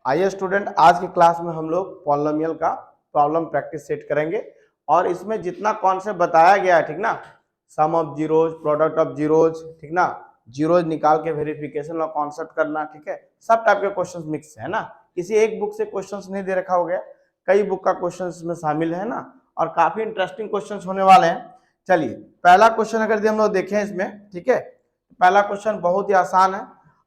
आइए स्टूडेंट, आज की क्लास में हम लोग पॉलिनोमियल का प्रॉब्लम प्रैक्टिस सेट करेंगे और इसमें जितना कॉन्सेप्ट बताया गया है, ठीक ना, sum of zeros, product of zeros, ठीक ना, जीरोज निकाल के वेरिफिकेशन और कॉन्सेप्ट करना, ठीक है, सब टाइप के क्वेश्चंस मिक्स है ना। किसी एक बुक से क्वेश्चंस नहीं दे रखा हो गया, कई बुक का क्वेश्चन इसमें शामिल है ना, और काफी इंटरेस्टिंग क्वेश्चंस होने वाले हैं। चलिए पहला क्वेश्चन अगर हम लोग देखें इसमें, ठीक है, पहला क्वेश्चन बहुत ही आसान है।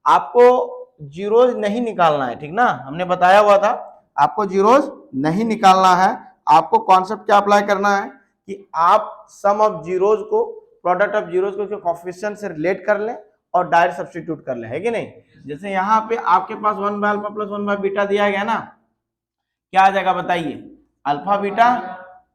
आपको जीरोज नहीं निकालना है, ठीक ना, हमने बताया हुआ था आपको जीरोज नहीं निकालना है। आपको कॉन्सेप्ट क्या अप्लाई करना है कि आप सम ऑफ जीरोज को, प्रोडक्ट ऑफ जीरोज को कोएफिशिएंट से रिलेट कर लें और डायरेक्ट सब्स्टिट्यूट कर लें, है कि नहीं। जैसे यहाँ पे आपके पास 1 by alpha plus 1 by beta दिया गया ना, क्या आ जाएगा बताइए, अल्फा बीटा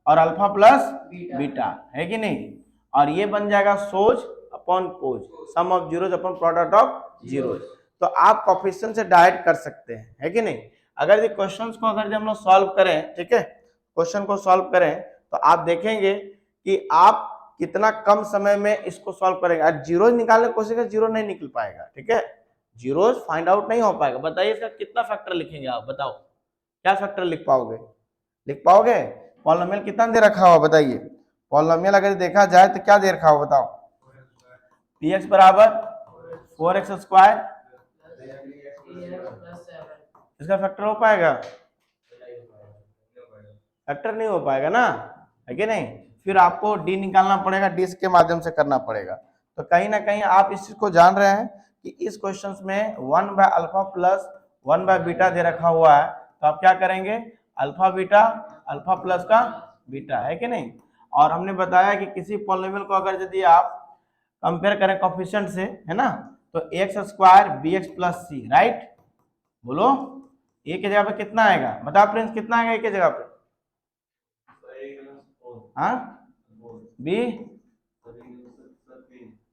और अल्फा प्लस बीटा, है कि नहीं। और ये बन जाएगा सोज अपॉन पोज, sum of zeros upon product of zeros. तो आप कोएफिशिएंट से डायरेक्ट कर सकते हैं, है कि नहीं। अगर ये क्वेश्चंस को अगर हम लोग सॉल्व करें, ठीक है, क्वेश्चन को सॉल्व करें तो आप देखेंगे कि आप कितना कम समय में इसको सॉल्व करेंगे। आज जीरोज निकालने की कोशिश करें, जीरो नहीं निकल पाएगा, ठीक है, जीरोज फाइंड आउट नहीं हो पाएगा। बताइए इसका कितना फैक्टर लिखेंगे आप, बताओ क्या फैक्टर लिख पाओगे, लिख पाओगे। पॉलिनोमियल कितना दे रखा हुआ बताइए, पॉलिनोमियल अगर देखा जाए तो क्या दे रखा हुआ बताओ, px बराबर 4x स्क्वायर, इसका फैक्टर हो पाएगा, फैक्टर नहीं हो पाएगा ना, है कि नहीं। फिर आपको डी निकालना पड़ेगा, डी के माध्यम से करना पड़ेगा। तो कहीं ना कहीं आप इस चीज को जान रहे हैं कि इस क्वेश्चन में 1 by alpha plus 1 by beta दे रखा हुआ है, तो आप क्या करेंगे, अल्फा बीटा अल्फा प्लस का बीटा, है कि नहीं। और हमने बताया कि किसी पॉलिनोमियल को अगर यदि आप कंपेयर करें कोएफिशिएंट से, है ना, तो x square B x plus C, right. बोलो ए की जगह पे कितना आएगा, बता प्रिंस कितना आएगा ए की जगह पे, हाँ, बी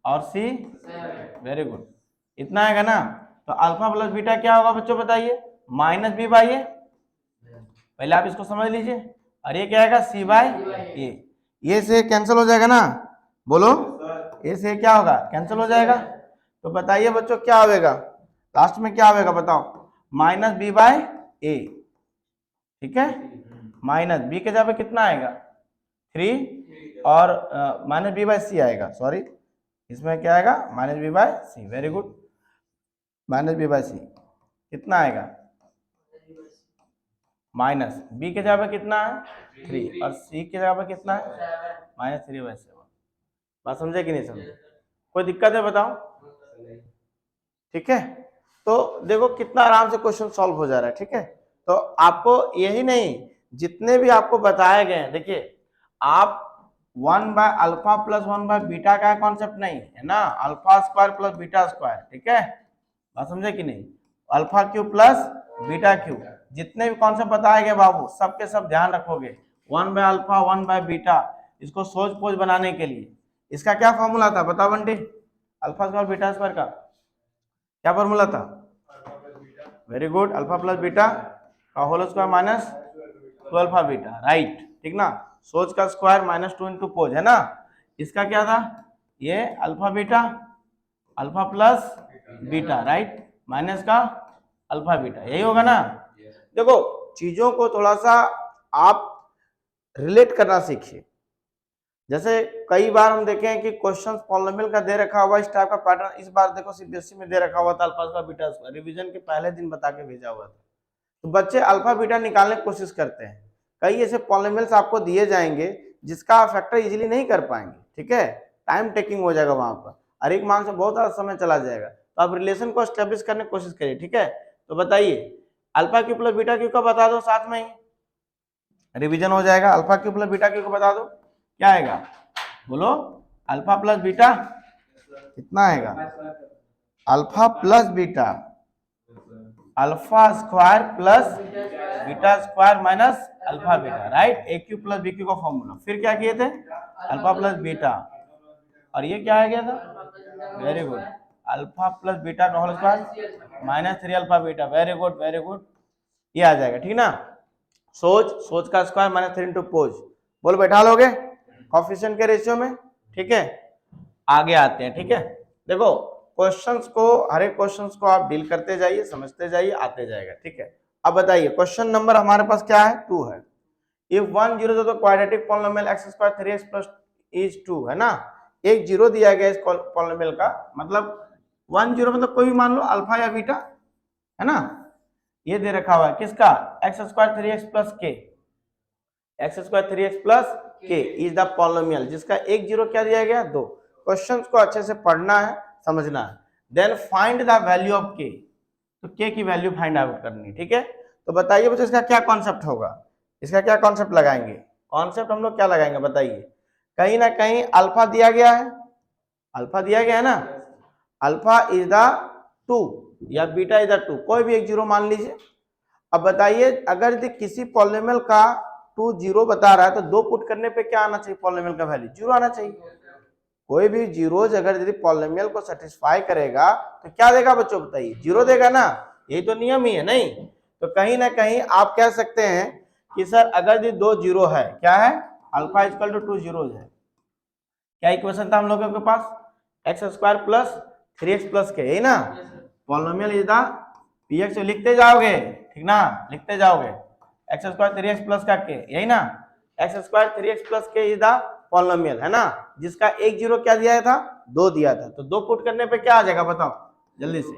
और सी, वेरी गुड, इतना आएगा ना। तो अल्फा प्लस बीटा क्या होगा बच्चों बताइए, माइनस बी बाई ए, पहले आप इसको समझ लीजिए। और ये क्या आएगा, सी बाई ए, ये से कैंसिल हो जाएगा ना, बोलो ए से क्या होगा, कैंसिल हो जाएगा। तो बताइए बच्चों क्या होगा, लास्ट में क्या होगा बताओ, माइनस बी बाई ए, ठीक है, माइनस बी के जगह पे कितना आएगा 3 और माइनस बी बाई सी आएगा, सॉरी इसमें क्या आएगा, minus B by C, very good, minus B by C कितना आएगा, माइनस बी के जगह पे कितना है 3 और सी के जगह पे कितना है -3/7। बात समझे कि नहीं समझे, कोई दिक्कत है बताओ, ठीक है। तो देखो कितना आराम से क्वेश्चन सॉल्व हो जा रहा है, ठीक है। तो आपको यही नहीं, जितने भी आपको बताए गए हैं, देखिए आप 1 by alpha plus 1 by beta का कॉन्सेप्ट नहीं है ना, alpha square plus beta square, ठीक है, बात समझे कि नहीं, alpha cube plus beta cube, जितने भी कॉन्सेप्ट बताए गए बाबू सबके सब ध्यान रखोगे। 1 बाय अल्फा 1 बाय बीटा, इसको सोच पोज बनाने के लिए इसका क्या फॉर्मूला था बताओ Bunty, alpha square beta square का क्या फॉर्मूला था, very good, alpha plus beta का whole square minus 2 alpha beta, right, ठीक ना, सोच का स्क्वायर -2 इंटू पोज, है ना। इसका क्या था, ये alpha beta alpha plus beta, right, minus का अल्फा बीटा, यही होगा ना। देखो चीजों को थोड़ा सा आप रिलेट करना सीखिए। जैसे कई बार हम देखे हैं कि क्वेश्चंस पॉलिनोमियल का दे रखा हुआ इस टाइप का पैटर्न, इस बार देखो सीबीएसई में दे रखा हुआ था alpha square beta square, revision के पहले दिन बता के भेजा हुआ था। तो बच्चे अल्फा बीटा निकालने की कोशिश करते हैं, कई ऐसे पॉलिनोमियल्स आपको दिए जाएंगे जिसका आप फैक्टर इजीली नहीं कर पाएंगे, ठीक है, टाइम टेकिंग हो जाएगा वहां पर, और एक मान से बहुत सारा समय चला जाएगा। तो आप रिलेशन को एस्टेब्लिश करने की कोशिश करिए, ठीक है। तो बताइए alpha Q plus beta Q का बता दो, साथ में ही रिवीजन हो जाएगा। Alpha Q plus beta Q को बता दो क्या आएगा, बोलो अल्फा प्लस बीटा कितना आएगा, alpha plus beta alpha square plus beta square minus alpha beta, right, A cube plus B cube का फॉर्मूला। फिर क्या किए थे, अल्फा प्लस बीटा, और ये क्या आ गया था, very good, alpha plus beta का whole square -3 alpha beta, very good very good, ये आ जाएगा, ठीक ना। सोच का स्क्वायर -3 इंटू पोज, बोल बैठा लोगे कोएफिशिएंट के रेशियो में, ठीक है। आगे आते हैं, ठीक है, देखो क्वेश्चंस को, हर एक क्वेश्चंस को आप डील करते जाइए, समझते जाइए, आते जाएगा, ठीक है। अब बताइए क्वेश्चन नंबर हमारे पास क्या है, 2 है। इफ 1 0 तो quadratic polynomial x square 3x plus is 2 है ना, एक जीरो दिया गया इस पॉलिनोमियल का, मतलब 1 0 मतलब कोई भी मान लो अल्फा या बीटा है ना, ये दे रखा हुआ है किसका, x स्क्वायर 3x प्लस के, एक्स स्क्वायर 3x प्लस के इज द पॉलिनोमियल जिसका एक जीरो क्या दिया गया, 2। क्वेश्चंस को अच्छे से पढ़ना है, समझना है। Then find the value of K, तो के की वैल्यू फाइंड आउट करनी, ठीक है। तो बताइए बच्चों इसका क्या कॉन्सेप्ट होगा, इसका क्या कॉन्सेप्ट लगाएंगे, कॉन्सेप्ट हम लोग क्या लगाएंगे बताइए। कहीं ना कहीं अल्फा दिया गया है, अल्फा दिया गया है ना, अल्फा इज द 2 या बीटा इज द 2, कोई भी एक जीरो मान लीजिए। अब बताइए अगर यदि किसी पॉलिनोमियल का 2 जीरो बता रहा है तो 2 पुट करने पे क्या आना चाहिए, पॉलिनोमियल का वैल्यू जीरो आना चाहिए। कोई भी जीरोज अगर यदि पॉलिनोमियल को सेटिस्फाई करेगा तो क्या देगा बच्चों बताइए, जीरो देगा ना, यही तो नियम ही है नहीं। तो कहीं ना कहीं आप कह सकते हैं कि सर अगर यदि 2 जीरो है, क्या है, अल्फा इक्वल टू 2 जीरोज है, क्या इक्वेशन था हम लोगों के पास, x square plus 3x plus K, यही ना, पॉलिनोमियल इज द px, लिखते जाओगे ठीक ना, लिखते जाओगे एक्स स्क्वायर 3x प्लस का के, यही ना, एक्स स्क्वायर 3x प्लस के इज द पॉलिनोमियल है ना, जिसका एक जीरो क्या दिया था, 2 दिया था। तो 2 पुट करने पे क्या आ जाएगा बताओ जल्दी से,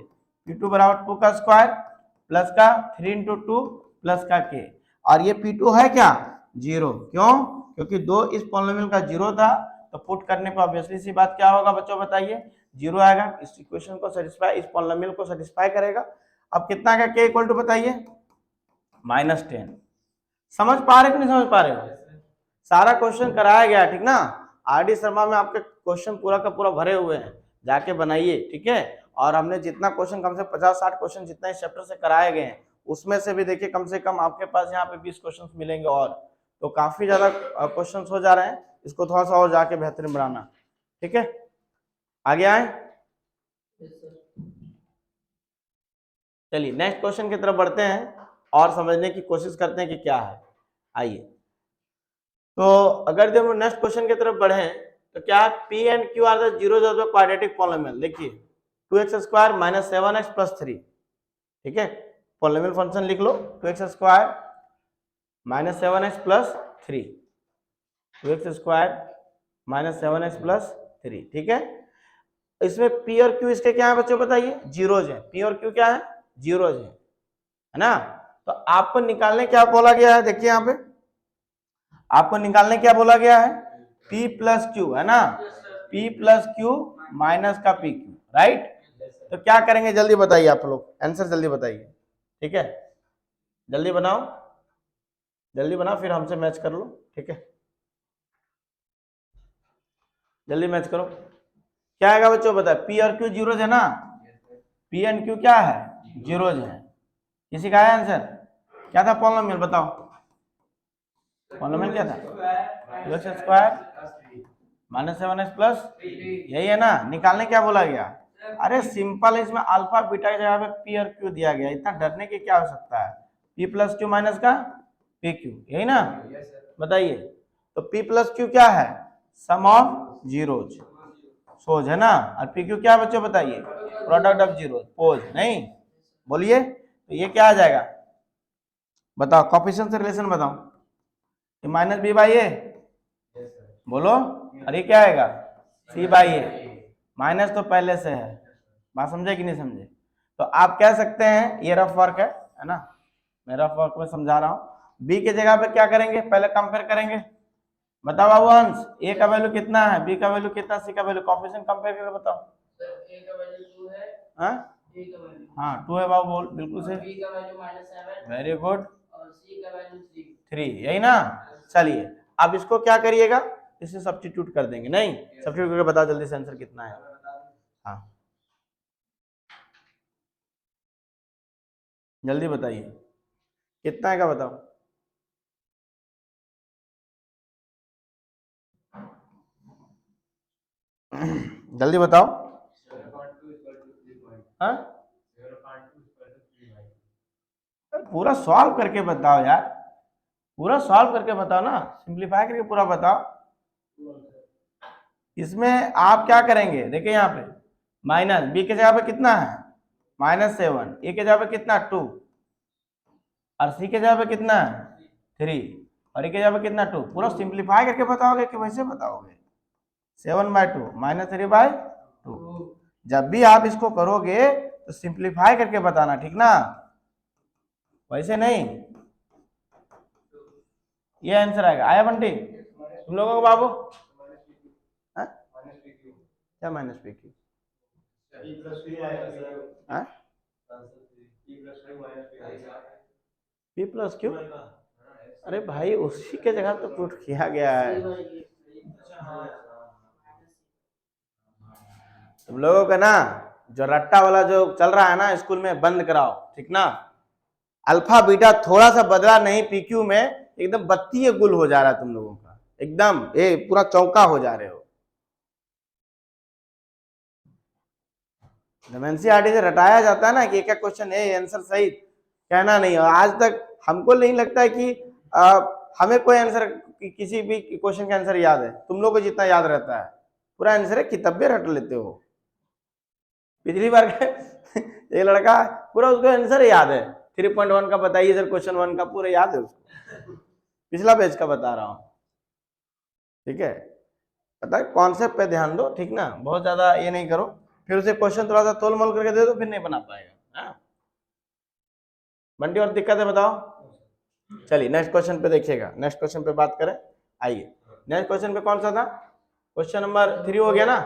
p2 बराबर 2 का स्क्वायर प्लस का 3 इंटू 2 प्लस का के, और ये p2 है क्या, जीरो, क्यों, क्योंकि 2 इस पॉलिनोमियल का जीरो था, तो पुट करने पर ऑब्वियसली सी बात क्या होगा बच्चों बताइए, जीरो आएगा, इस इक्वेशन को सेटिस्फाई, इस पॉलिनोमियल को सेटिस्फाई करेगा। अब कितना आएगा के इक्वल टू बताइए -10। समझ पा रहे कि नहीं समझ पा रहे हो, सारा क्वेश्चन कराया गया ठीक ना, आरडी शर्मा में आपके क्वेश्चन पूरा का पूरा भरे हुए हैं, जाके बनाइए ठीक है। और हमने जितना क्वेश्चन कम से 50-60 क्वेश्चन जितना इस चैप्टर से कराए गए हैं, उसमें से भी देखिए कम से कम आपके पास यहाँ पे 20 क्वेश्चन मिलेंगे, और तो काफी ज्यादा क्वेश्चन हो जा रहे हैं, इसको थोड़ा सा और जाके बेहतरीन बनाना, ठीक है। आगे आए, चलिए नेक्स्ट क्वेश्चन की तरफ बढ़ते हैं और समझने की कोशिश करते हैं कि क्या है। आइए, तो अगर हम नेक्स्ट क्वेश्चन की तरफ बढ़े तो क्या P and Q are the zeros of the quadratic polynomial, देखिए 2x square minus 7x plus 3, ठीक है, पॉलिनोमियल फंक्शन लिख लो 2x square minus 7x plus 3, 2x square minus 7x plus 3, ठीक है। इसमें P और Q इसके क्या है बच्चों बताइए, जीरोज है, P और Q क्या है, जीरोज है ना। तो आपको निकालने क्या बोला गया है, देखिए यहाँ पे आपको निकालने क्या बोला गया है, P प्लस क्यू है ना, P प्लस क्यू माइनस का PQ, राइट। तो क्या करेंगे जल्दी बताइए आप लोग, आंसर जल्दी बताइए, ठीक है, जल्दी बनाओ, जल्दी बनाओ, फिर हमसे मैच कर लो, ठीक है, जल्दी मैच करो। क्या आएगा बच्चों बताए, P और Q जीरोज है ना, P एंड Q क्या है, जीरोज है। किसी का है आंसर, क्या था पॉलिनोमियल बताओ, पॉलिनोमियल क्या था, 2x square minus 7x plus, यही है ना। निकालने क्या बोला गया, अरे सिंपल है, इसमें अल्फा बीटा की जगह पे P और Q दिया गया, इतना डरने की क्या हो सकता है, P प्लस क्यू माइनस का PQ, यही ना, बताइए। तो P प्लस क्यू क्या है, सम ऑफ जीरोज, सोज है ना, और PQ क्या बच्चों बताइए, प्रोडक्ट ऑफ जीरोज, पोज नहीं, बोलिए। तो ये क्या आ जाएगा बताओ, कोएफिशिएंट से रिलेशन बताओ, माइनस बी बाई ए, बोलो, अरे क्या आएगा सी बाई ए, माइनस तो पहले से है, बात समझे कि नहीं समझे। तो आप कह सकते हैं ये रफ वर्क है ना, मैं रफ वर्क में समझा रहा हूँ। बी के जगह पे क्या करेंगे, पहले कंपेयर करेंगे, बताओ बाबू हंस, ए का वैल्यू कितना है, बी का वैल्यू कितना, सी का वैल्यू, कोएफिशिएंट कंपेयर करके बताओ। ए का वैल्यू 2 है, हाँ हाँ 2 है बाबू, बोल बिल्कुल सही, बी का वैल्यू -7, वेरी गुड, और सी का वैल्यू 3, यही ना। चलिए अब इसको क्या करिएगा, इसे सब्स्टिट्यूट कर देंगे, नहीं सब्स्टिट्यूट करके बताओ जल्दी से आंसर कितना है, हाँ जल्दी बताइए कितना आएगा बताओ, जल्दी बताओ, हाँ पूरा सॉल्व करके बताओ यार, पूरा सॉल्व करके बताओ ना, सिंप्लीफाई करके पूरा बताओ। इसमें आप क्या करेंगे, देखिए यहाँ पे माइनस बी के जगह पे कितना है -7, ए के जगह पे कितना 2, और सी के जगह पे कितना है 3 और ई के जगह पे कितना 2। पूरा सिंप्लीफाई करके बताओगे कि वैसे बताओगे 7/2 -3/2। जब भी आप इसको करोगे तो सिंप्लीफाई करके बताना, ठीक ना, वैसे नहीं। ये आंसर आएगा। आया बंटी तुम लोगों को बाबू? हाँ? क्या minus P Q? P plus Q? अरे भाई उसी के जगह तो पुट किया गया है। तुम लोगों का ना जो रट्टा वाला जो चल रहा है ना स्कूल में, बंद कराओ, ठीक ना। अल्फा बीटा थोड़ा सा बदला नहीं, पीक्यू में एकदम बत्ती गुल हो जा रहा है तुम लोगों का, एकदम ये पूरा चौका हो जा रहे हो। एनसीईआरटी से रटाया जाता है ना कि एक एक क्वेश्चन है आंसर सही कहना नहीं, और आज तक हमको नहीं लगता है कि हमें कोई आंसर किसी भी क्वेश्चन का आंसर याद है। तुम लोग को जितना याद रहता है पूरा आंसर है, किताबें रट लेते हो। पिछली बार एक लड़का पूरा उसको आंसर याद है, 3.1 का बताइए सर, क्वेश्चन 1 का पूरा याद है उसको, पिछला पेज का बता रहा हूँ, ठीक है। पता है कॉन्सेप्ट पे ध्यान दो, ठीक ना, बहुत ज्यादा ये नहीं करो, फिर उसे क्वेश्चन थोड़ा सा तोल मोल करके दे दो, फिर नहीं बना पाएगा। बंटी और दिक्कत है बताओ? चलिए नेक्स्ट क्वेश्चन पे देखिएगा, नेक्स्ट क्वेश्चन पे बात करें। आइए नेक्स्ट क्वेश्चन पे कौन सा था? क्वेश्चन नंबर 3 हो गया ना,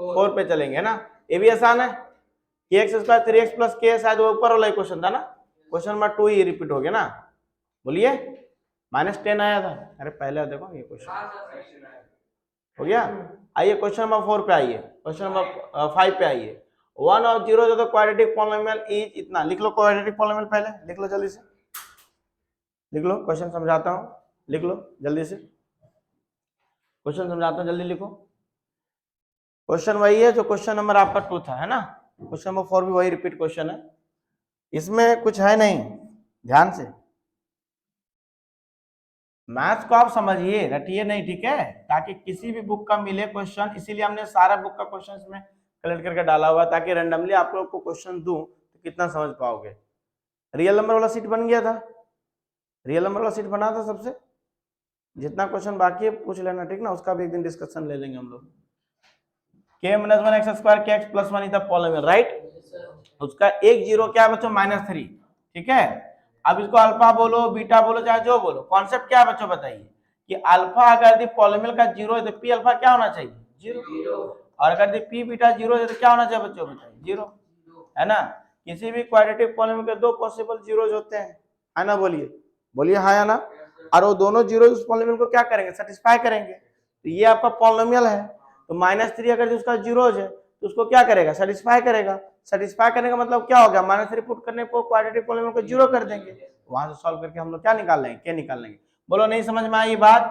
4 पे चलेंगे ना। ये भी आसान है, kx² 3x + k, शायद वो ऊपर वाला क्वेश्चन था ना। क्वेश्चन नंबर 2 ही रिपीट हो गया ना, बोलिए। -10 आया था, अरे पहले देखो ये क्वेश्चन हो गया। आइए क्वेश्चन नंबर 4 पे आइए, क्वेश्चन नंबर 5 पे आइए। 1 और 0 जो तो क्वाड्रेटिक पॉलिनोमियल इज इतना, लिख लो क्वाड्रेटिक पॉलिनोमियल, पहले लिख लो जल्दी से, लिख लो, क्वेश्चन समझाता हूँ, लिख लो जल्दी से, क्वेश्चन समझाता हूँ, जल्दी लिखो। क्वेश्चन वही है जो क्वेश्चन नंबर आपका 2 था, है ना। क्वेश्चन नंबर 4 भी वही रिपीट क्वेश्चन है, इसमें कुछ है नहीं, ध्यान से मैथ्स को आप समझिए, रटिए नहीं, ठीक है, ताकि किसी भी बुक का मिले क्वेश्चन, इसीलिए हमने सारा बुक का क्वेश्चन इसमें कलेक्ट करके डाला हुआ, ताकि रैंडमली आप लोग को क्वेश्चन दूं तो कितना समझ पाओगे। रियल नंबर वाला सीट बन गया था, रियल नंबर वाला सीट बना था सबसे, जितना क्वेश्चन बाकी है पूछ लेना, ठीक ना, उसका भी एक दिन डिस्कशन ले लेंगे हम लोग। k - 1x² kx + 1 is the polynomial, right. उसका एक जीरो क्या है बच्चों? -3, ठीक है। अब इसको अल्फा बोलो बीटा बोलो चाहे जो बोलो, कॉन्सेप्ट क्या है बच्चों बताइए, कि अल्फा अगर यदि पॉलिनोमियल का जीरो है तो पी अल्फा क्या होना चाहिए? जीरो। और अगर यदि पी बीटा जीरो है तो क्या होना चाहिए बच्चों बताइए? जीरो, है ना। किसी भी क्वाड्रेटिक पॉलिनोमियल के दो पॉसिबल जीरोज होते हैं, है ना, बोलिए, बोलिए हाँ या ना। और वो दोनों जीरो उस पॉलिनोमियल को क्या करेंगे? सेटिस्फाई करेंगे। तो ये आपका पॉलिनोमियल है, तो -3 अगर उसका जीरोज है तो उसको क्या करेगा? सेटिस्फाई करेगा। सेटिस्फाई करने का मतलब क्या हो गया? -3 पुट करने पर क्वाड्रेटिक पॉलिनोमियल को जीरो कर देंगे, वहां से सॉल्व करके हम लोग क्या निकाल लेंगे? के निकाल लेंगे। बोलो नहीं समझ में आई बात?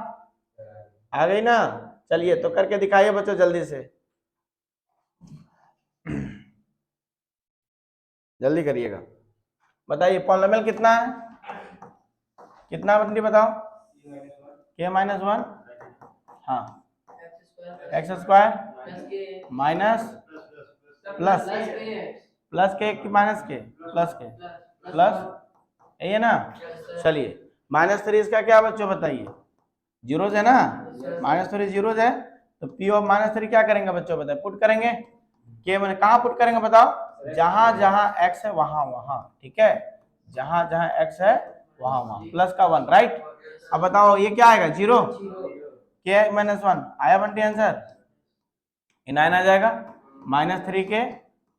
आ गई ना? चलिए तो करके दिखाइए बच्चों जल्दी से, जल्दी करिएगा। बताइए पॉलिनोमियल कितना है? कितना बंटी बताओ? k-1, हाँ, x² माइनस प्लस के कि माइनस के? प्लस के, प्लस, ये ना। चलिए -3 इसका क्या बच्चों बताइए? जीरोज है ना, -3 जीरोज है, तो p ऑफ -3 क्या करेंगे बच्चों बताइए? पुट करेंगे। के मैंने कहाँ पुट करेंगे बताओ? जहां जहां x है वहां वहां, ठीक है, जहां जहां x है वहां वहां, प्लस का 1, राइट। अब बताओ ये क्या आएगा? जीरो। के -1 आया बंटी आंसर? 9 आ जाएगा, -3 के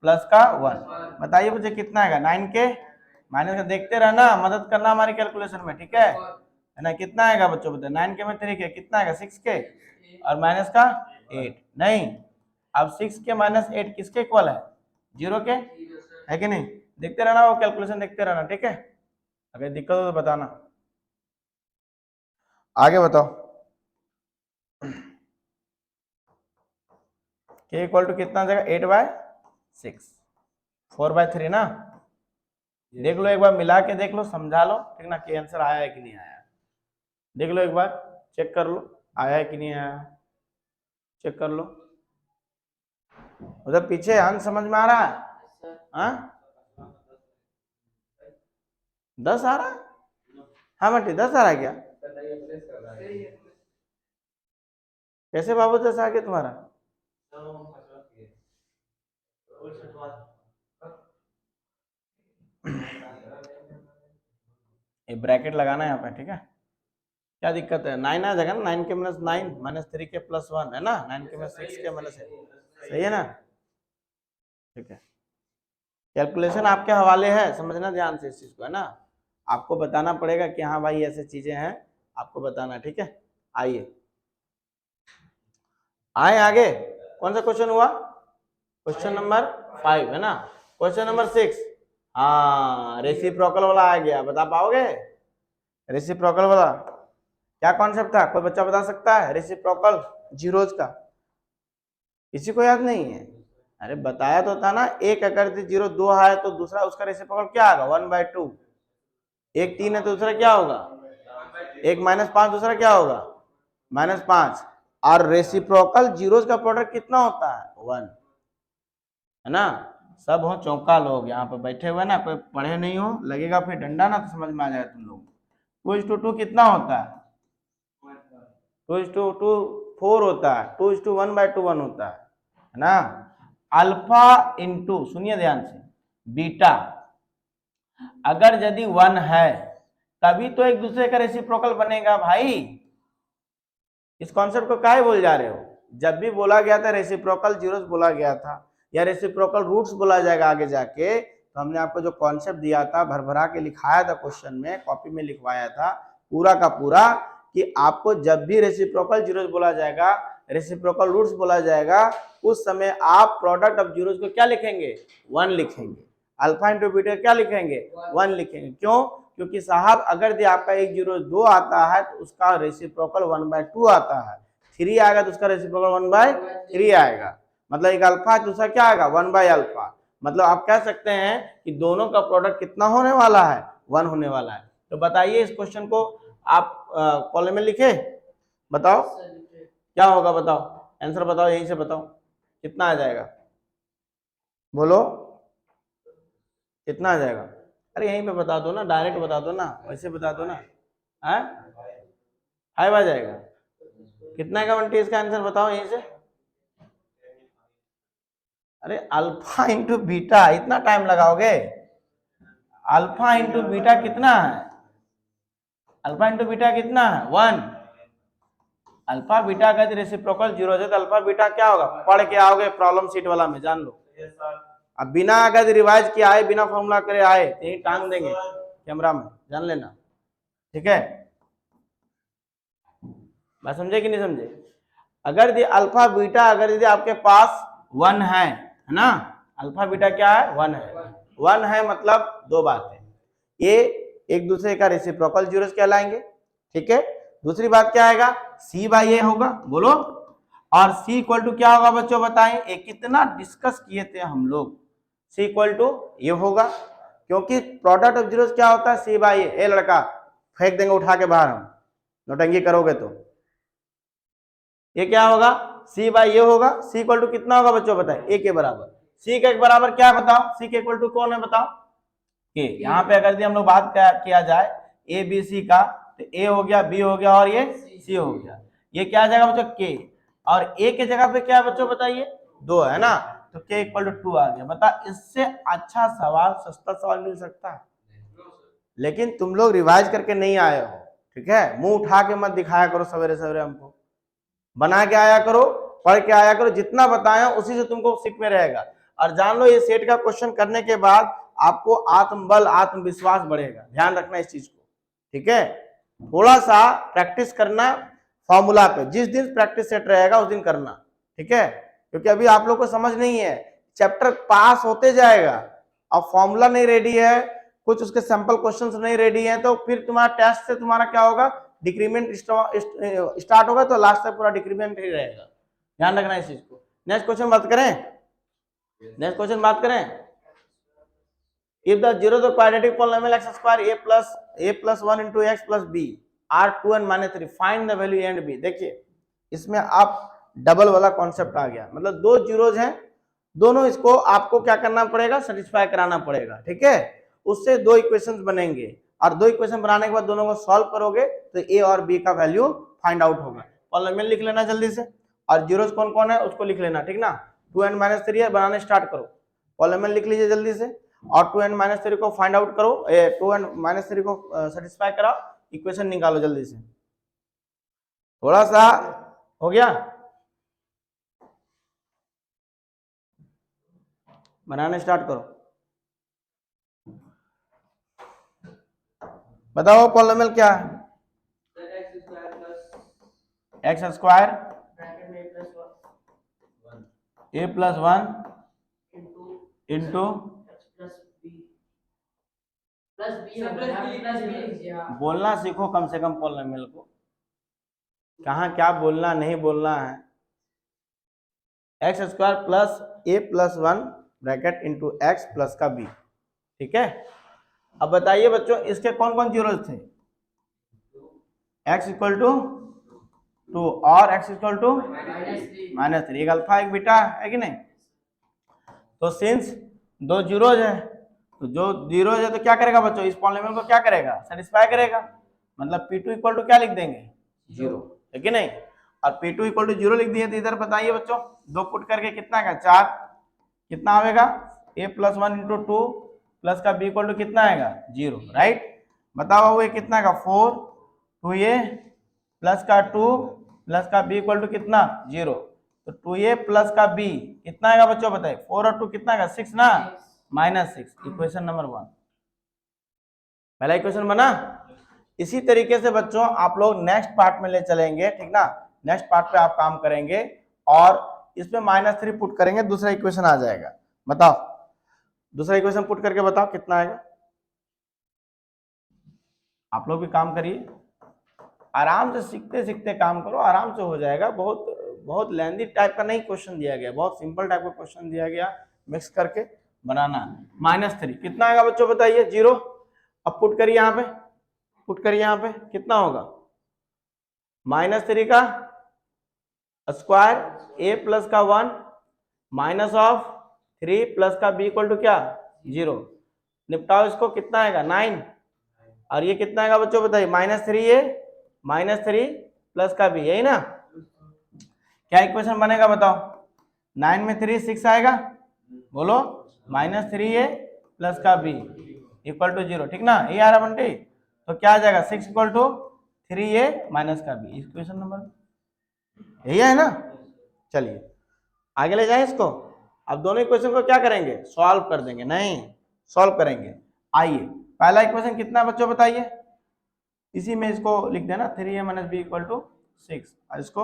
प्लस का 1, बताइए मुझे कितना आएगा? 9 के माइनस का, देखते रहना, मदद करना हमारी कैलकुलेशन में, ठीक है ना। कितना आएगा बच्चों बताइए? 9 के में 3 के कितना आएगा? 6 के, और माइनस का 8, नहीं, अब 6 के -8 किसके इक्वल है? जीरो के, है कि नहीं? देखते रहना, वो कैलकुलेशन देखते रहना, ठीक है। अगर दिक्कत हो तो बताना। आगे बताओ, के इक्वल टू कितना आ जाएगा? 8/6, 4/3 ना। देख लो एक बार मिला के देख लो, समझा लो, ठीक ना, कि आंसर आया है कि नहीं आया। देख लो एक बार, चेक कर लो आया है कि नहीं आया, चेक कर लो। उधर पीछे अंश समझ में आ रहा है? हाँ 10 आ रहा है, हाँ मटी 10 आ गया, कैसे बाबू 10 आ गया तुम्हारा? ये ब्रैकेट लगाना है यहाँ पे, ठीक है? क्या दिक्कत है? 9 आ जाएगा ना, 9 के माइनस 9 माइनस 3 के प्लस 1 है ना, 9 के माइनस 6 के माइनस है, सही है ना? ठीक है, कैलकुलेशन आपके हवाले है, समझना ध्यान से इस चीज को, है ना? आपको बताना पड़ेगा कि हाँ भाई ऐसे चीजें हैं, आपको बताना, ठीक है? आइए आए आगे, कौन सा क्वेश्चन हुआ? क्वेश्चन नंबर 5 है ना? क्वेश्चन नंबर 6, हाँ रेसिप्रोकल वाला आ गया, बता पाओगे? रेसिप्रोकल वाला क्या कॉन्सेप्ट था, कोई बच्चा बता सकता है? रेसिप्रोकल जीरोज का किसी को याद नहीं है? अरे बताया तो था ना, एक अगर 0 2 है तो दूसरा उसका रेसिप्रोकल क्या होगा? 1/2। एक 3 है तो दूसरा क्या होगा? एक -5, दूसरा क्या होगा? -5। और रेसिप्रोकल जीरोज का प्रोडक्ट कितना होता है? 1, है ना? सब हो चौका लोग यहाँ पे बैठे हुए ना, कोई पढ़े नहीं हो, लगेगा फिर डंडा ना तो समझ में आ जाएगा तुम लोग। 2:2 कितना होता है? 2:2 4 होता है, 2:1/1 होता है ना? अल्फा इंटू, सुनिए ध्यान से, बीटा अगर यदि 1 है तभी तो एक दूसरे का रेसिप्रोकल बनेगा भाई। इस कॉन्सेप्ट को काहे बोल जा रहे हो? जब भी बोला गया था रेसिप्रोकल जीरोस बोला गया था या रेसिप्रोकल रूट्स बोला जाएगा आगे जाके, तो हमने आपको जो कॉन्सेप्ट दिया था, भरभरा के लिखाया था, क्वेश्चन में कॉपी में लिखवाया था पूरा का पूरा, कि आपको जब भी रेसिप्रोकल जीरोस बोला जाएगा, रेसिप्रोकल रूट्स बोला जाएगा, उस समय आप प्रोडक्ट ऑफ जीरोस को क्या लिखेंगे? 1 लिखेंगे। अल्फा इंटू बीटा क्या लिखेंगे? 1 लिखेंगे। क्यों? क्योंकि साहब अगर दे आपका 1 0 2 आता है तो उसका रेसिप्रोकल 1/2 आता है, 3 आएगा तो उसका रेसिप्रोकल 1/3 आएगा, मतलब एक अल्फा दूसरा क्या आएगा? 1/अल्फा। मतलब आप कह सकते हैं कि दोनों का प्रोडक्ट कितना होने वाला है? 1 होने वाला है। तो बताइए इस क्वेश्चन को आप कॉलम में लिखे, बताओ क्या होगा, बताओ आंसर बताओ, यहीं से बताओ कितना आ जाएगा, बोलो कितना आ जाएगा? अरे यहीं पे बता दो ना, डायरेक्ट बता दो ना, वैसे बता दो ना। 5 आ जाएगा। कितना का बंटी इसका आंसर बताओ यहीं से। अरे अल्फा इंटू बीटा, इतना टाइम लगाओगे? अल्फा इंटू बीटा कितना है? अल्फा इंटू बीटा कितना है? 1। अल्फा बीटा का रेसिप्रोकल 0 है तो अल्फा बीटा क्या होगा? पढ़ के आओगे प्रॉब्लम शीट वाला में, जान लो। अब बिना अगर रिवाइज किए आए, बिना फॉर्मूला करे आए तो यही टांग देंगे कैमरा में, जान लेना, ठीक है? बात समझे कि नहीं समझे? अगर यदि अल्फा बीटा अगर यदि आपके पास 1 है ना, अल्फा बीटा क्या है? 1 है। 1 है मतलब दो बातें, ये एक दूसरे का रेसिप्रोकल जीरोस कहलाएंगे, ठीक है? दूसरी बात क्या आएगा? C/A होगा, बोलो। और C इक्वल टू क्या होगा बच्चों बताएं? एक कितना डिस्कस किए थे हम लोग, C इक्वल टू ये होगा, क्योंकि प्रोडक्ट ऑफ जीरोस क्या होता है? C/A। ए लड़का फेंक देंगे उठा के बाहर, हम नौटंकी करोगे तो ये क्या होगा? C/A होगा। C इक्वल टू कितना होगा बच्चों बताएं? A के बराबर। C के बराबर क्या बताओ? C के इक्वल टू कौन है बताओ? K। यहाँ पे अगर हम लोग बात किया जाए A B C का, तो A हो गया, B हो गया और ये C हो गया। ये क्या आ जाएगा बच्चों? K। और A के जगह पे क्या है बच्चों बताइए? 2 है ना, तो K इक्वल टू 2 आ गया। बता इससे अच्छा सवाल, सस्ता सवाल मिल सकता है? लेकिन तुम लोग रिवाइज करके नहीं आए हो, ठीक है? मुंह उठा के मत दिखाया करो सवेरे सवेरे, हमको बना के आया करो, पढ़ के आया करो, जितना बताया उसी से तुमको सीख में रहेगा। और जान लो ये सेट का क्वेश्चन करने के बाद आपको आत्मबल, आत्मविश्वास बढ़ेगा, ध्यान रखना इस चीज को, ठीक है? थोड़ा सा प्रैक्टिस करना फॉर्मूला पे, जिस दिन प्रैक्टिस सेट रहेगा उस दिन करना, ठीक है? क्योंकि अभी आप लोग को समझ नहीं है, चैप्टर पास होते जाएगा, अब फॉर्मूला नहीं रेडी है, कुछ उसके सैंपल क्वेश्चंस नहीं रेडी है, तो फिर तुम्हारा टेस्ट से तुम्हारा क्या होगा? डिक्रीमेंट स्टार्ट होगा तो लास्ट तक पूरा डिक्रीमेंट ही रहेगा, ध्यान रखना इस चीज को। नेक्स्ट क्वेश्चन बात करें, नेक्स्ट क्वेश्चन बात करें। If the zeroth quadratic polynomial x square a plus 1 into x plus b are 2 and minus 3, find the value a and b। देखिए इसमें आप डबल वाला कॉन्सेप्ट आ गया, मतलब दो जीरोज हैं, दोनों इसको आपको क्या करना पड़ेगा? सेटिस्फाई कराना पड़ेगा, ठीक है? उससे दो इक्वेशंस बनेंगे और दो इक्वेशन बनाने के बाद दोनों को सॉल्व करोगे तो ए और बी का वैल्यू फाइंड आउट होगा। पॉलिनोमियल लिख लेना जल्दी से, और जीरोस कौन कौन है उसको लिख लेना, ठीक ना। 2n-3 है, बनाने स्टार्ट करो। पॉलिनोमियल लिख लीजिए जल्दी से, और 2n-3 को फाइंड आउट करो, 2n-3 को सेटिस्फाई कराओ, इक्वेशन निकालो जल्दी से। थोड़ा सा हो गया, बनाने स्टार्ट करो। बताओ पॉलिनोमियल क्या है? X square a plus 1 into बोलना सीखो कम से कम पॉलिनोमियल को, कहाँ क्या बोलना नहीं बोलना है। X square plus a plus 1 bracket into x plus का b, ठीक है। अब बताइए बच्चों इसके कौन कौन जीरोस थे? x इक्वल टू 2 और x इक्वल टू -3, एक अल्फा एक बीटा है कि नहीं। तो सिंस दो जीरोज है, तो जो जीरोज है तो क्या करेगा बच्चों, इस पॉलिनोमियल को क्या करेगा, सेटिस्फाई करेगा। मतलब p2 इक्वल टू क्या लिख देंगे, 0, है कि नहीं। और p2 इक्वल टू 0 लिख दिए, तो इधर बताइए बच्चों दो पुट करके कितना आएगा, 4, कितना आएगा a प्लस 1 इंटू 2 प्लस का b इक्वल टू कितना आएगा, 0, राइट। बताओ ये कितना आएगा, 4, 2a प्लस का 2 प्लस का b इक्वल टू कितना, 0। तो 2a प्लस का b कितना आएगा बच्चों बताइए, 4 और 2 कितना आएगा, 6 ना, -6। इक्वेशन नंबर 1, पहला इक्वेशन बना। इसी तरीके से बच्चों आप लोग नेक्स्ट पार्ट में ले चलेंगे, ठीक ना। नेक्स्ट पार्ट पे आप काम करेंगे और इसमें -3 पुट करेंगे, दूसरा इक्वेशन आ जाएगा। बताओ दूसरा इक्वेशन पुट करके बताओ कितना आएगा। आप लोग भी काम करिए, आराम से सीखते सीखते काम करो, आराम से हो जाएगा। बहुत लेंथी टाइप का नहीं क्वेश्चन दिया गया, बहुत सिंपल टाइप का क्वेश्चन दिया गया, मिक्स करके बनाना। -3 कितना आएगा बच्चों बताइए, 0। अब पुट करिए यहाँ पे, पुट करिए यहाँ पे, कितना होगा, -3 का स्क्वायर a प्लस का 1 माइनस ऑफ 3 प्लस का b इक्वल टू क्या, 0। निपटाओ इसको, कितना आएगा, 9। और ये कितना आएगा बच्चों बताइए, -3a -3 प्लस का b, यही ना। क्या इक्वेशन बनेगा बताओ, 9 में 3 6 आएगा, बोलो, -3a प्लस का b इक्वल टू 0, ठीक ना, ये आ रहा बंटी। तो क्या आ जाएगा, 6 इक्वल टू 3a माइनस का b, इक्वेशन नंबर यही है ना। चलिए आगे ले जाए इसको। अब दोनों इक्वेशन को क्या करेंगे, सॉल्व कर देंगे, नहीं सॉल्व करेंगे। आइए पहला इक्वेशन कितना है बच्चों बताइए, इसी में इसको लिख देना, 3a minus b equal to 6, और इसको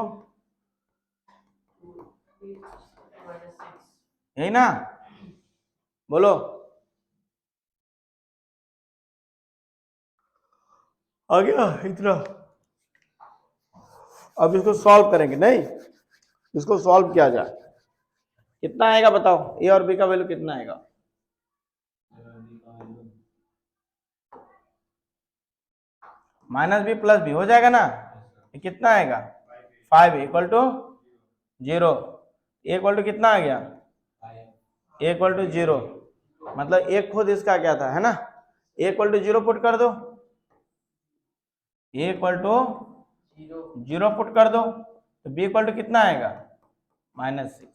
यही ना, बोलो आ गया इतना। अब इसको सॉल्व करेंगे, नहीं इसको सॉल्व किया जाए, कितना आएगा बताओ, ए और बी का वैल्यू कितना आएगा, -b प्लस b हो जाएगा ना। ये कितना आएगा, 5 equal to 0, A equal to कितना आ गया, ए इक्वल टू 0, मतलब एक खुद इसका क्या था, है ना। ए इक्वल टू 0 पुट कर दो, ए इक्वल टू 0 पुट कर दो, तो b इक्वल टू कितना आएगा, -6।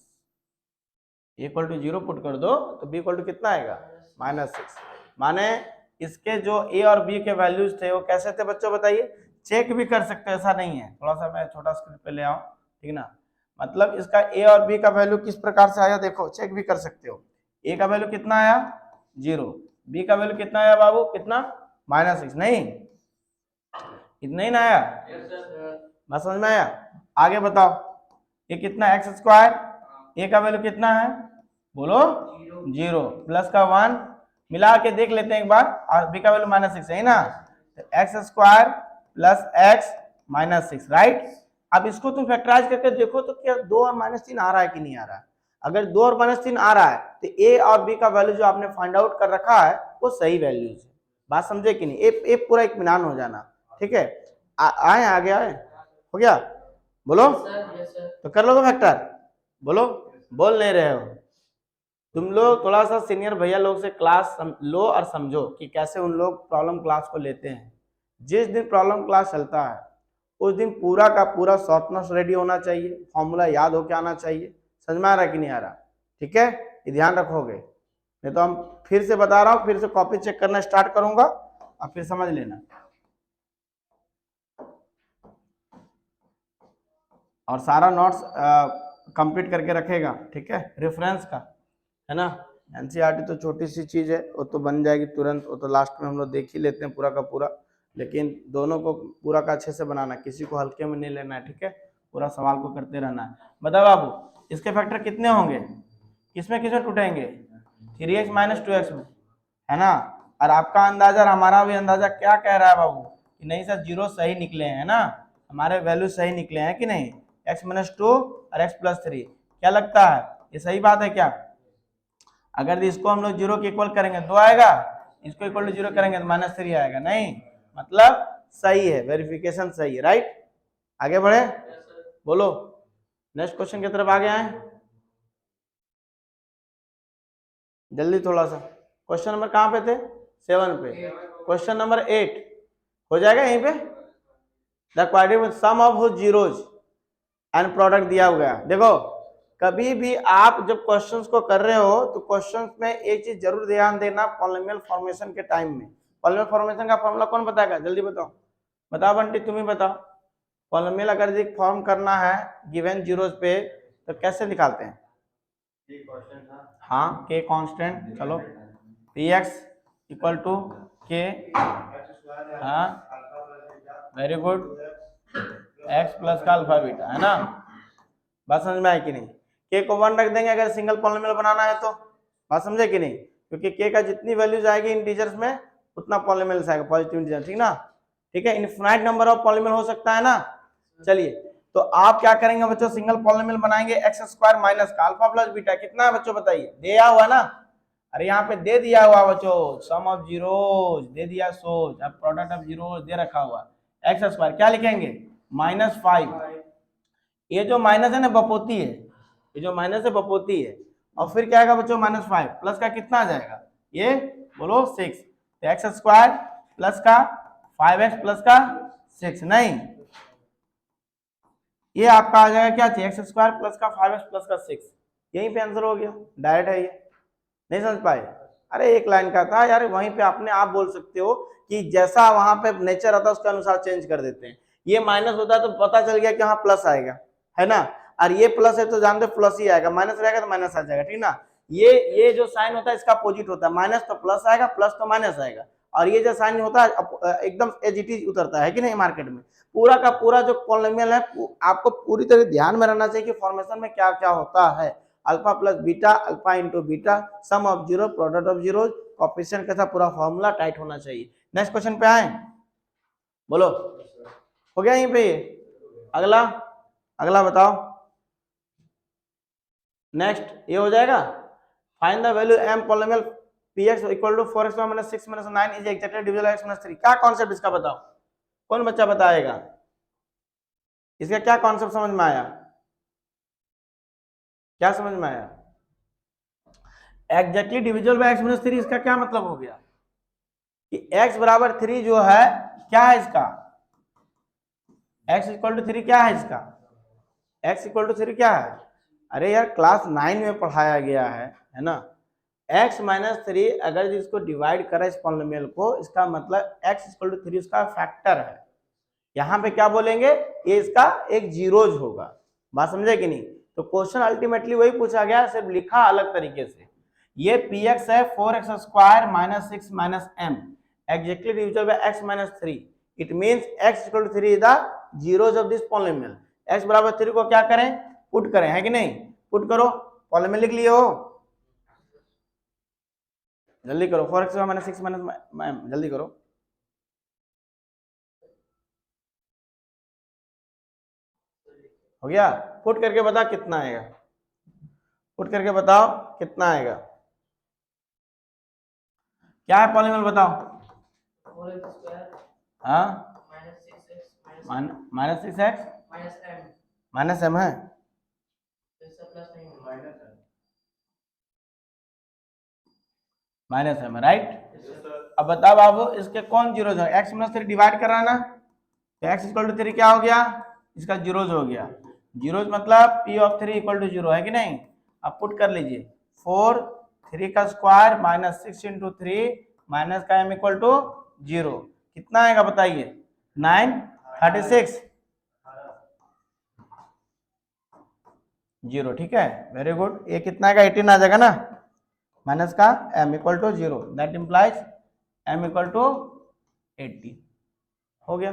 ए इक्वल टू 0 पुट कर दो तो b इक्वल टू कितना आएगा, -6। माने इसके जो a और b के वैल्यूज थे वो कैसे थे बच्चों बताइए, चेक भी कर सकते हो, ऐसा नहीं है। थोड़ा सा मैं छोटा स्क्रीन पे ले आऊं, ठीक ना। मतलब इसका a और b का वैल्यू किस प्रकार से आया देखो, चेक भी कर सकते हो। a का वैल्यू कितना आया, 0, b का वैल्यू कितना आया बाबू, कितना, -6, नहीं इतना ही ना आया, बस समझ में आया। आगे बताओ, ये कितना, एक्स स्क्वायर, a का वैल्यू कितना है, बोलो 0 प्लस का 1, मिला के देख लेते हैं एक बार, और b का वैल्यू -6 है ना। तो x square plus x -6, right. अब इसको तुम फैक्टराइज करके देखो तो क्या 2 और -3 आ रहा है कि नहीं आ रहा है। अगर 2 और -3 आ रहा है तो a और b का वैल्यू जो आपने फाइंड आउट कर रखा है वो सही वैल्यूज है। बात समझे कि नहीं, ए पूरा इत्मीनान हो जाना, ठीक है। आए आगे आए, हो गया, बोलो। तो कर लो फैक्टर, बोलो, बोल नहीं रहे हो, तुम लोग थोड़ा सा सीनियर भैया लोग से क्लास लो और समझो कि कैसे उन लोग प्रॉब्लम क्लास को लेते हैं। जिस दिन प्रॉब्लम क्लास चलता है उस दिन पूरा का पूरा शॉर्ट नोट्स रेडी होना चाहिए, फॉर्मूला याद होके आना चाहिए। समझ में आ रहा है कि नहीं आ रहा? ठीक है, ये ध्यान रखोगे, नहीं तो हम फिर से बता रहा हूँ, फिर से कॉपी चेक करना स्टार्ट करूंगा और फिर समझ लेना। और सारा नोट्स कंप्लीट करके रखेगा, ठीक है, रेफरेंस का, है ना। एनसीईआरटी तो छोटी सी चीज है, वो तो बन जाएगी तुरंत, वो तो लास्ट में हम लोग देख ही लेते हैं पूरा का पूरा। लेकिन दोनों को पूरा का अच्छे से बनाना, किसी को हल्के में नहीं लेना है, ठीक है, पूरा सवाल को करते रहना है। बताओ बाबू, इसके फैक्टर कितने होंगे, किसमें किसमें टूटेंगे? 3x माइनस 2x में, है ना। और आपका अंदाजा और हमारा भी अंदाजा क्या कह रहा है बाबू कि नहीं सर जीरो सही निकले हैं ना, हमारे वैल्यू सही निकले हैं कि नहीं, x माइनस 2 और x प्लस 3। क्या लगता है ये सही बात है क्या? अगर इसको हम लोग जीरो के इक्वल करेंगे 2 आएगा, इसको इक्वल टू जीरो करेंगे तो माइनस 3 आएगा, नहीं मतलब सही है, वेरिफिकेशन सही है, राइट। आगे बढ़े, बोलो नेक्स्ट क्वेश्चन की तरफ आगे आए जल्दी थोड़ा सा। क्वेश्चन नंबर कहाँ पे थे? 7 पे। क्वेश्चन नंबर 8 हो जाएगा यहीं पे। The quadratic sum of zeros and product दिया हुआ है। देखो कभी भी आप जब क्वेश्चंस को कर रहे हो तो क्वेश्चंस में एक चीज जरूर ध्यान देना, पॉलिनोमियल फॉर्मेशन के टाइम में। पॉलिनोमियल फॉर्मेशन का फॉर्मूला कौन बताएगा, जल्दी बताओ, बताओ बंटी तुम ही बताओ। पॉलिनोमियल अगर फॉर्म करना है गिवन जीरोज पे तो कैसे निकालते हैं? हाँ के कांस्टेंट, चलो पी एक्स इक्वल टू के, हाँ वेरी गुड, एक्स प्लस का अल्फा बीटा, है ना। बात समझ में आई कि नहीं? के को 1 रख देंगे अगर सिंगल पॉलिनोमियल बनाना है तो, बात समझे कि नहीं, क्योंकि के का जितनी वैल्यूज आएगी इंटीजर्स में उतना पॉलिनोमियल आएगा, पॉजिटिव इंटीजर, ठीक ना। ठीक है, इनफिनाइट नंबर ऑफ पॉलिनोमियल हो सकता है ना। चलिए तो आप क्या करेंगे बच्चों, सिंगल पॉलिनोमियल बनाएंगे एक्स स्क्वायर माइनस का अल्फा प्लस बीटा, कितना है बच्चों बताइए, दिया हुआ ना, अरे यहाँ पे दे दिया हुआ बच्चों, सम ऑफ जीरोज दे दिया सोच, अब प्रोडक्ट ऑफ जीरोज दे रखा हुआ, एक्स स्क्वायर क्या लिखेंगे -5, ये जो माइनस है ना बपोती है, ये जो माइनस है बपोती है, और फिर क्या आएगा बच्चों -5 प्लस का कितना आ जाएगा, ये बोलो 6, तो एक्स स्क्वायर प्लस का 5x प्लस का 6, नहीं ये आपका आ जाएगा क्या चाहिए, एक्स स्क्वायर प्लस का 5x प्लस का 6, यहीं पे आंसर हो गया, डायरेक्ट है ये, नहीं समझ पाए? अरे एक लाइन का था यार, वहीं पे अपने आप बोल सकते हो कि जैसा वहां पे नेचर आता है उसके अनुसार चेंज कर देते हैं। ये माइनस होता है तो पता चल गया कि हाँ प्लस आएगा, है ना, और ये प्लस है तो जानते प्लस ही आएगा, माइनस रहेगा तो माइनस आ जाएगा, ठीक ना। ये जो साइन होता है इसका अपोजिट होता है, माइनस तो प्लस आएगा, प्लस तो माइनस आएगा, और ये जो साइन होता है एकदम एज इट इज उतरता है कि नहीं मार्केट में। पूरा का पूरा जो पॉलिनोमियल है आपको पूरी तरह ध्यान में रहना चाहिए कि फॉर्मेशन में क्या क्या होता है, alpha plus beta, alpha into beta, sum of zero, product of zero, coefficient के साथ पूरा फॉर्मूला टाइट होना चाहिए। नेक्स्ट क्वेश्चन पे आए, बोलो हो गया यहीं पे ये, अगला अगला बताओ, नेक्स्ट ये हो जाएगा, find the value m polynomial px equal to 4x minus 6 minus 9 is exactly divisible x minus 3। क्या कॉन्सेप्ट इसका बताओ, कौन बच्चा बताएगा, इसका क्या कॉन्सेप्ट समझ में आया, क्या समझ में आया? Exactly divisible by x minus 3, इसका क्या मतलब हो गया कि x बराबर 3 जो है क्या है इसका, x इक्वल टू 3 क्या है इसका, x इक्वल टू 3 क्या है, अरे यार क्लास 9 में पढ़ाया गया है ना। x माइनस 3 अगर इसको डिवाइड करें इस पॉलिनोमियल को, इसका मतलब x इक्वल टू 3 उसका फैक्टर है, यहाँ पे क्या बोलेंगे, ये इसका एक जीरोज होगा, बात समझे कि नहीं। तो क्वेश्चन अल्टीमेटली वही पूछा गया, सिर्फ लिखा अलग तरीके से। ये px है 4x square minus 6 minus m exactly divisible by x minus 3, it means x equal to 3 is the zeros of this polynomial. x बराबर 3 को क्या करें, पुट करें, है कि नहीं, पुट करो, पॉलिनोमियल लिख लिए हो, जल्दी करो, 4x माइनस 6 माइनस जल्दी करो, हो गया, पुट करके बता कितना आएगा, पुट करके बताओ कितना आएगा, क्या है पॉलिनोमियल बताओ, हाँ माइनस 6x माइनस m है, -m है, राइट। अब बताओ बाबू इसके कौन जीरोज है, x - 3 डिवाइड कर रहा है ना, तो x = 3 क्या हो गया, इसका जीरोज हो गया। जीरोज मतलब p of 3 = 0 है कि नहीं। अब पुट कर लीजिए 4 3 का स्क्वायर -6 × 3 माइनस का m = 0, कितना आएगा बताइए 9 36 0, ठीक है, वेरी गुड। ये कितना आएगा 18 आ जाएगा ना, माइनस का m = 0, दैट इंप्लाइज m = 18 हो गया।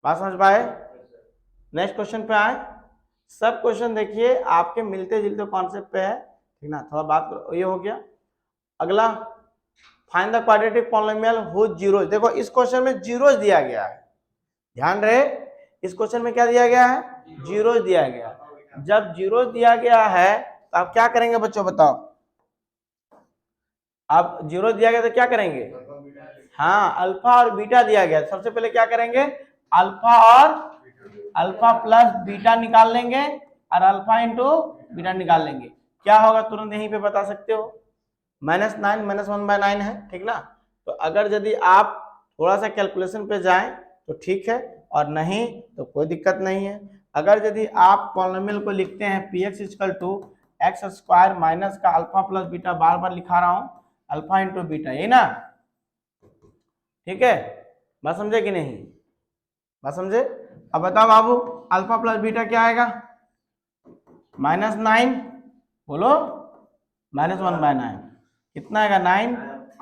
बात समझ पाए। नेक्स्ट क्वेश्चन पे आए। सब क्वेश्चन देखिए आपके मिलते जुलते कॉन्सेप्ट पे है, ठीक ना, थोड़ा बात ये हो गया। अगला find the quadratic polynomial whose zeros. देखो इस क्वेश्चन में जीरोज दिया गया है, ध्यान रहे इस क्वेश्चन में क्या दिया गया है, जीरोज दिया गया है। जब जीरोज दिया गया है तो आप क्या करेंगे बच्चों बताओ, आप जीरो दिया गया तो क्या करेंगे, हाँ अल्फा और बीटा दिया गया, सबसे पहले क्या करेंगे अल्फा प्लस बीटा निकाल लेंगे और अल्फा इंटू बीटा निकाल लेंगे, क्या होगा तुरंत यहीं पे बता सकते हो, -9 -1/9 है, ठीक ना। तो अगर यदि आप थोड़ा सा कैलकुलेशन पे जाएं तो ठीक है, और नहीं तो कोई दिक्कत नहीं है। अगर यदि आप पॉलिनोमियल को लिखते हैं px = x² माइनस का अल्फा प्लस बीटा, बार बार लिखा रहा हूं अल्फा इंटू बीटा, यही ना, ठीक है, बात समझे कि नहीं, बात समझे। अब बताओ बाबू अल्फा प्लस बीटा क्या आएगा, -9 बोलो -1/9, कितना आएगा 9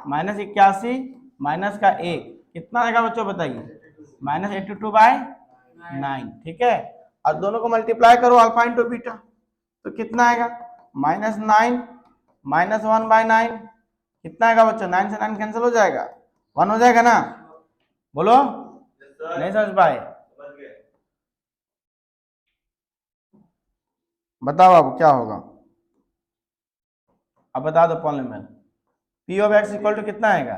-81 माइनस का 1, कितना आएगा बच्चों बताइए -82/9, ठीक है। और दोनों को मल्टीप्लाई करो अल्फा इंटू बीटा, तो कितना आएगा -9 -1/9, कितना आएगा बच्चों, 9 से 9 कैंसिल हो जाएगा, 1 हो जाएगा ना, बोलो नहीं समझ पाए, बताओ अब क्या होगा। अब बता दो पॉलिनोमियल p of x = कितना आएगा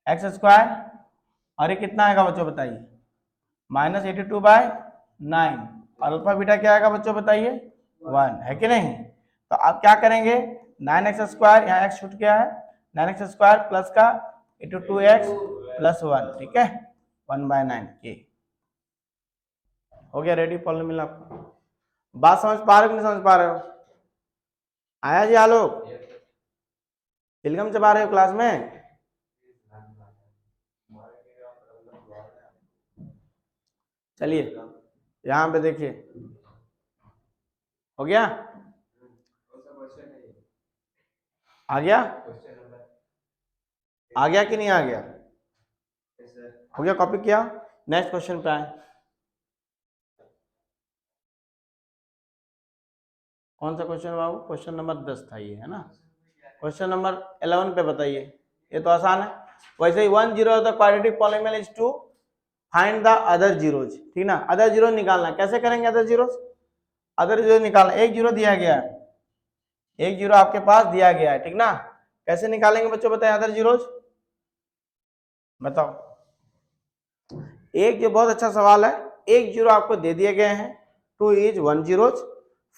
x², और ये कितना आएगा बच्चों बताइए -82/9, और अल्फा बीटा क्या आएगा बच्चों बताइए 1, है कि नहीं। तो आप क्या करेंगे 9x², यहाँ x छूट गया है, 9x² प्लस का 82x + 1, ठीक है 1/9 के हो गया रेडी पॉलिनोमियल आपका। बात समझ पा रहे हो कि नहीं समझ पा रहे हो, आया जी आलोक, तिलगम चबा रहे हो क्लास में, चलिए यहाँ पे देखिए हो गया, आ गया, आ गया कि नहीं आ गया, हो गया, कॉपी किया। नेक्स्ट क्वेश्चन पे आए, कौन सा क्वेश्चन बाबू, क्वेश्चन नंबर 10 था ये, है ना। क्वेश्चन नंबर 11 पे बताइए, ये तो आसान है। वैसे ही 1 0 the quadratic polynomial is two find the other zeros, ठीक ना, अदर जीरो निकालना, कैसे करेंगे अदर जीरोज, अदर जीरो निकालना, एक जीरो दिया गया है, एक जीरो आपके पास दिया गया है, ठीक ना, कैसे निकालेंगे बच्चों बताएं अदर जीरोज, बताओ। एक जो बहुत अच्छा सवाल है, एक जीरो आपको दे दिए गए हैं, 2 is 1 zeros,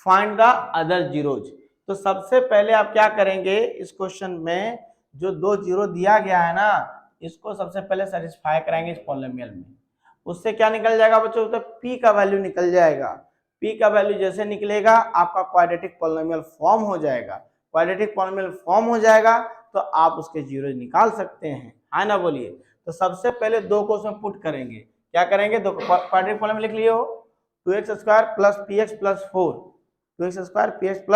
find the other zeros. तो सबसे पहले आप क्या करेंगे इस क्वेश्चन में, जो 2 जीरो दिया गया है ना, इसको सबसे पहले सेटिस्फाई कराएंगे इस पॉलिनोमियल में, उससे क्या निकल जाएगा बच्चों, तो p का वैल्यू निकल जाएगा, p का वैल्यू जैसे निकलेगा आपका क्वाड्रेटिक पॉलिनोमियल फॉर्म हो जाएगा, क्वाड्रेटिक पॉलिनोमियल फॉर्म हो जाएगा तो आप उसके जीरो निकाल सकते हैं, है ना, बोलिए। तो सबसे पहले 2 को उसमें पुट करेंगे, क्या करेंगे, दो क्वाड्रेटिक पॉलिनोमियल लिख लिए हो, 2x² + px + 4, 2x² px +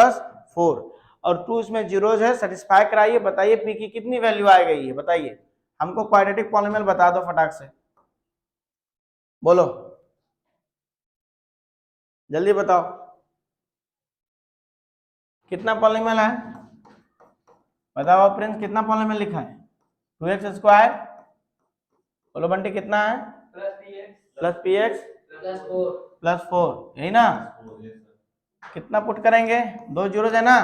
4, और 2 इसमें जीरोज है, सेटिस्फाई कराइए, बताइए p की कितनी वैल्यू आ गई है, बताइए हमको क्वाड्रेटिक पॉलिनोमियल बता दो फटाक से, बोलो जल्दी बताओ कितना पॉलिनोमियल है, बताओ प्रिंस कितना पॉलिनोमियल लिखा है, 2x², बोलो बंटी कितना है + px + 4, यही ना, कितना पुट करेंगे, 2 जीरो है ना,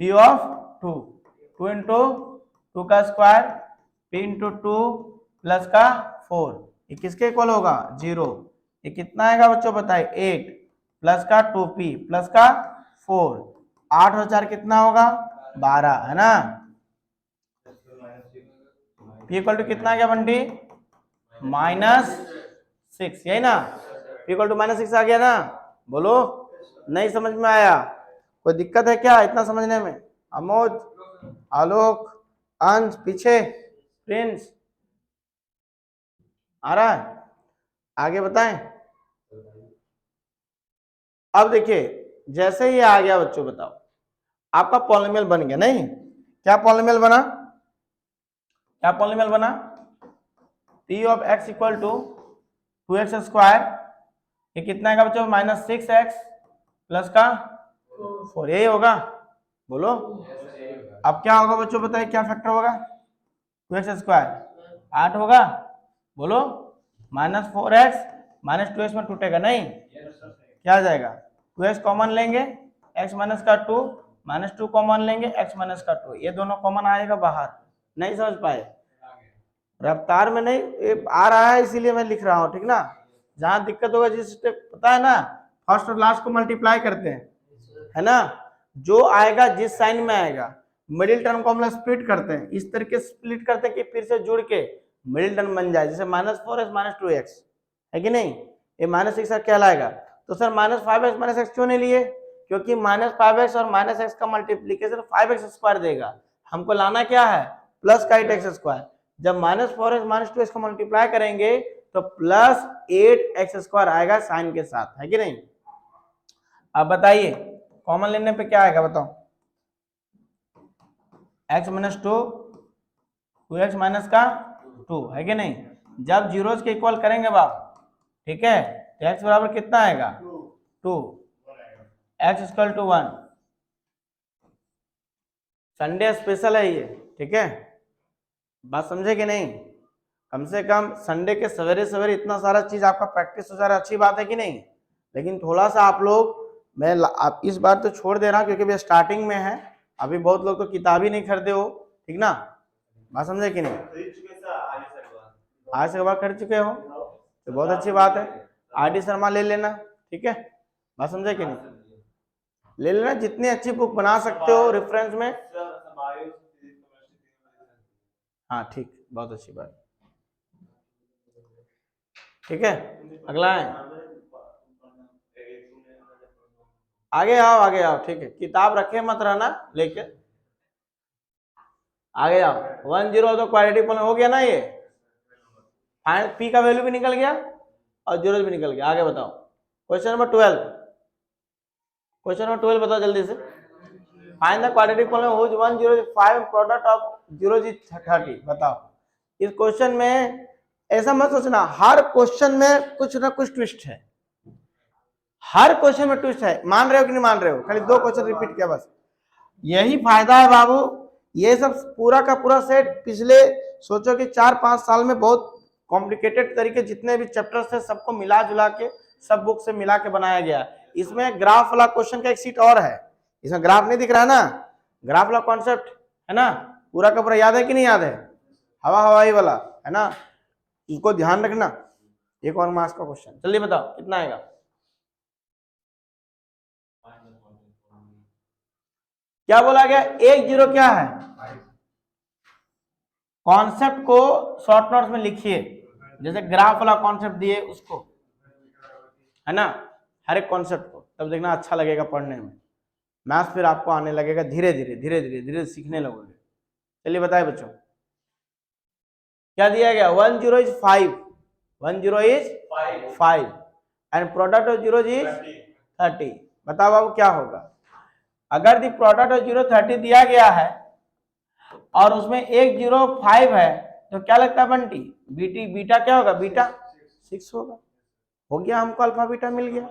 p of 2, 2 × 2 का स्क्वायर, p × 2 प्लस का 4, ये किसके इक्वल होगा 0, ये कितना आएगा बच्चों बताए 8 प्लस का 2p प्लस का 4, 8 और 4 कितना होगा 12 है ना। P इक्वल टू कितना आ गया बंटी, -6, यही ना। P इक्वल टू -6 आ गया ना। बोलो नहीं समझ में आया, कोई दिक्कत है क्या इतना समझने में? अमोद, आलोक, अंश, पीछे प्रिंस, आ रहा है? आगे बताएं। अब देखिए जैसे ये आ गया बच्चों, बताओ आपका पॉलिनोमियल बन गया नहीं? क्या पॉलिनोमियल बना, क्या पॉलिनोमियल बना? P of x equal to 2x square, ये कितना आएगा बच्चों, -6x प्लस का 4, यही होगा। बोलो अब क्या होगा बच्चों, बताइए क्या फैक्टर होगा? 2x स्क्वायर 8 होगा। बोलो -4x -2x में टूटेगा नहीं, क्या आ जाएगा? 2x कॉमन लेंगे, x माइनस का 2, -2 कॉमन लेंगे, x माइनस का 2, ये दोनों कॉमन आएगा बाहर। नहीं समझ पाए? रफ्तार में नहीं ये आ रहा है इसीलिए मैं लिख रहा हूँ, ठीक ना। जहां दिक्कत होगा जिस स्टेप पता है ना, फर्स्ट और लास्ट को मल्टीप्लाई करते हैं, है ना। जो आएगा जिस साइन में आएगा, मिडिल टर्म को हम लोग स्प्लिट करते हैं, इस तरीके से स्प्लिट करते हैं कि फिर से जुड़ के मिडिल टर्म बन जाए, जैसे -4x -2x है कि नहीं, ये -6 कहलाएगा। तो सर -5x -x क्यों नहीं लिए? क्योंकि -5x और -x का मल्टीप्लीकेशन 5x स्क्वायर देगा, हमको लाना क्या है, प्लस का 8x स्क्वायर। जब -4x -2x को मल्टीप्लाई करेंगे तो +8x स्क्वायर आएगा साइन के साथ, है कि नहीं। अब बताइए कॉमन लेने पे क्या आएगा बताओ, x - 2 2x माइनस का 2 है कि नहीं। जब जीरोज के इक्वल करेंगे बाप, ठीक है, तो x बराबर कितना आएगा 2, x equal to 1। Sunday special है ये, ठीक है, बात समझे कि नहीं। कम से कम संडे के सवेरे सवेरे इतना सारा चीज आपका प्रैक्टिस हो जा रहा है, अच्छी बात है कि नहीं। लेकिन थोड़ा सा आप लोग, मैं आप इस बार तो छोड़ दे रहा हूँ क्योंकि अभी स्टार्टिंग में है, अभी बहुत लोग तो किताब ही नहीं खरीदे हो, ठीक ना, बात समझे कि नहीं। आज से बात कर चुके हो तो बहुत अच्छी बात है, RD शर्मा ले लेना, ठीक है, बात समझे कि नहीं। ले लेना, जितनी अच्छी बुक बना सकते हो रेफरेंस में। हाँ ठीक, बहुत अच्छी बात, ठीक है। अगला है, आगे आओ आगे आओ, ठीक है, किताब रखे मत रहना लेके, आगे आओ। 1 0 तो क्वाड्रेटिक पॉलिनोमियल हो गया ना, ये पी का वैल्यू भी निकल गया और जीरो भी निकल गया। आगे बताओ क्वेश्चन नंबर 12, क्वेश्चन नंबर 12 बताओ जल्दी से। Find the quadratic polynomial which 105 product of 0 is 30। बताओ इस क्वेश्चन में ऐसा मत सोचना हर क्वेश्चन में कुछ ना कुछ ट्विस्ट है, हर क्वेश्चन में ट्विस्ट है, मान रहे हो कि नहीं मान रहे हो, खाली 2 क्वेश्चन रिपीट किया बस, यही फायदा है बाबू। ये सब पूरा का पूरा सेट पिछले सोचो कि 4-5 साल में बहुत कॉम्प्लिकेटेड तरीके जितने भी चैप्टर्स थे सबको मिला जुला के सब बुक से मिला के बनाया गया। इसमें ग्राफ वाला क्वेश्चन का एक सीट और है, इसमें ग्राफ नहीं दिख रहा है ना, ग्राफ वाला कॉन्सेप्ट है ना, पूरा का पूरा याद है कि नहीं याद है, हवा हवाई वाला है ना, इसको ध्यान रखना। एक और मार्क्स का क्वेश्चन, जल्दी बताओ कितना आएगा। क्या बोला गया, 1-0 क्या है, कॉन्सेप्ट को शॉर्ट नोट्स में लिखिए, जैसे ग्राफ वाला कॉन्सेप्ट दिए उसको, है ना, हर एक कॉन्सेप्ट को, तब देखना अच्छा लगेगा पढ़ने में, मैथ्स फिर आपको आने लगेगा धीरे धीरे धीरे धीरे धीरे सीखने लगोगे। चलिए बताए बच्चों क्या दिया गया, 1 0 is 5, 1 0 is 5 and product of 0 is 30। बताओ बाबू क्या होगा, अगर दी प्रोडक्ट ऑफ 0 30 दिया गया है और उसमें 1 0 5 है तो क्या लगता है बंटी, बीटा क्या होगा, बीटा 6 होगा। हो गया, हमको अल्फा बीटा मिल गया,